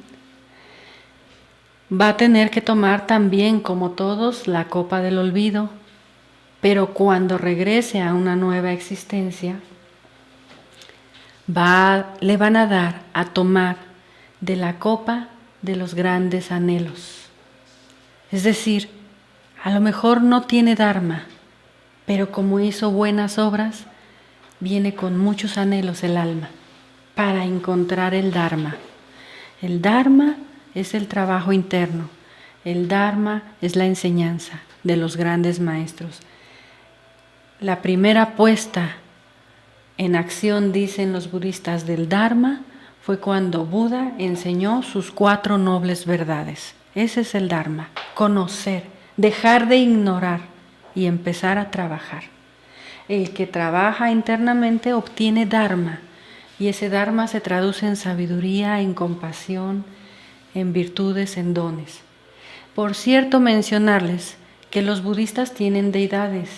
va a tener que tomar también, como todos, la copa del olvido, pero cuando regrese a una nueva existencia, le van a dar a tomar de la copa de los grandes anhelos. Es decir, a lo mejor no tiene Dharma, pero como hizo buenas obras, viene con muchos anhelos el alma para encontrar el Dharma. El Dharma es el trabajo interno. El Dharma es la enseñanza de los grandes maestros. La primera puesta en acción, dicen los budistas, del Dharma fue cuando Buda enseñó sus 4 nobles verdades. Ese es el Dharma, conocer, dejar de ignorar y empezar a trabajar. El que trabaja internamente obtiene Dharma, y ese Dharma se traduce en sabiduría, en compasión, en virtudes, en dones. Por cierto, mencionarles que los budistas tienen deidades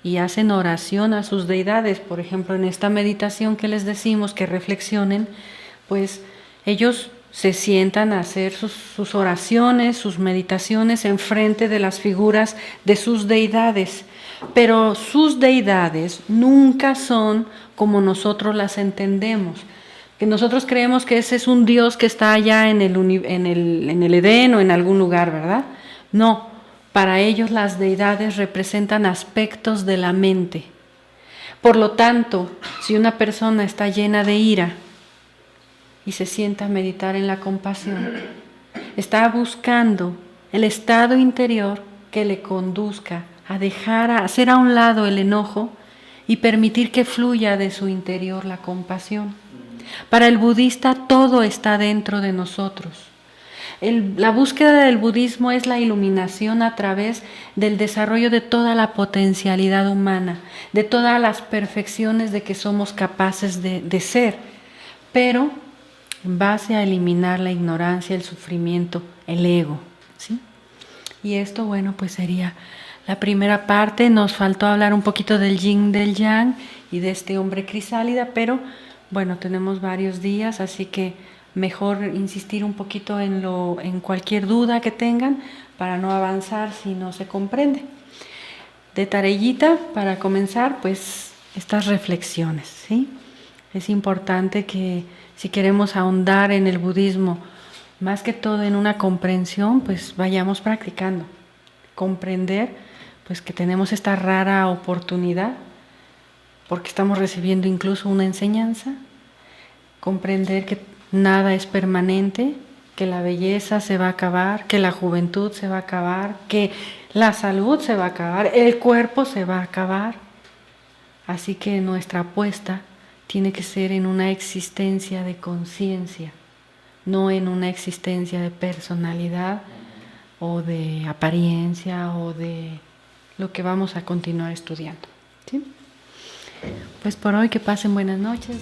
y hacen oración a sus deidades. Por ejemplo, en esta meditación que les decimos que reflexionen, pues ellos se sientan a hacer sus oraciones, sus meditaciones enfrente de las figuras de sus deidades. Pero sus deidades nunca son como nosotros las entendemos. Que nosotros creemos que ese es un Dios que está allá en el Edén o en algún lugar, ¿verdad? No, para ellos las deidades representan aspectos de la mente. Por lo tanto, si una persona está llena de ira y se sienta a meditar en la compasión, está buscando el estado interior que le conduzca a hacer a un lado el enojo y permitir que fluya de su interior la compasión. Para el budista todo está dentro de nosotros. La búsqueda del budismo es la iluminación a través del desarrollo de toda la potencialidad humana, de todas las perfecciones de que somos capaces de ser, pero en base a eliminar la ignorancia, el sufrimiento, el ego, ¿sí? Y esto, bueno, pues sería la primera parte. Nos faltó hablar un poquito del yin, del yang y de este hombre crisálida, pero bueno, tenemos varios días, así que mejor insistir un poquito en cualquier duda que tengan para no avanzar si no se comprende. De tareillita, para comenzar, pues estas reflexiones, ¿sí? Es importante que si queremos ahondar en el budismo, más que todo en una comprensión, pues vayamos practicando. Comprender, pues que tenemos esta rara oportunidad, porque estamos recibiendo incluso una enseñanza. Comprender que nada es permanente, que la belleza se va a acabar, que la juventud se va a acabar, que la salud se va a acabar, el cuerpo se va a acabar. Así que nuestra apuesta tiene que ser en una existencia de conciencia, no en una existencia de personalidad o de apariencia o de lo que vamos a continuar estudiando, ¿sí? Pues por hoy que pasen buenas noches.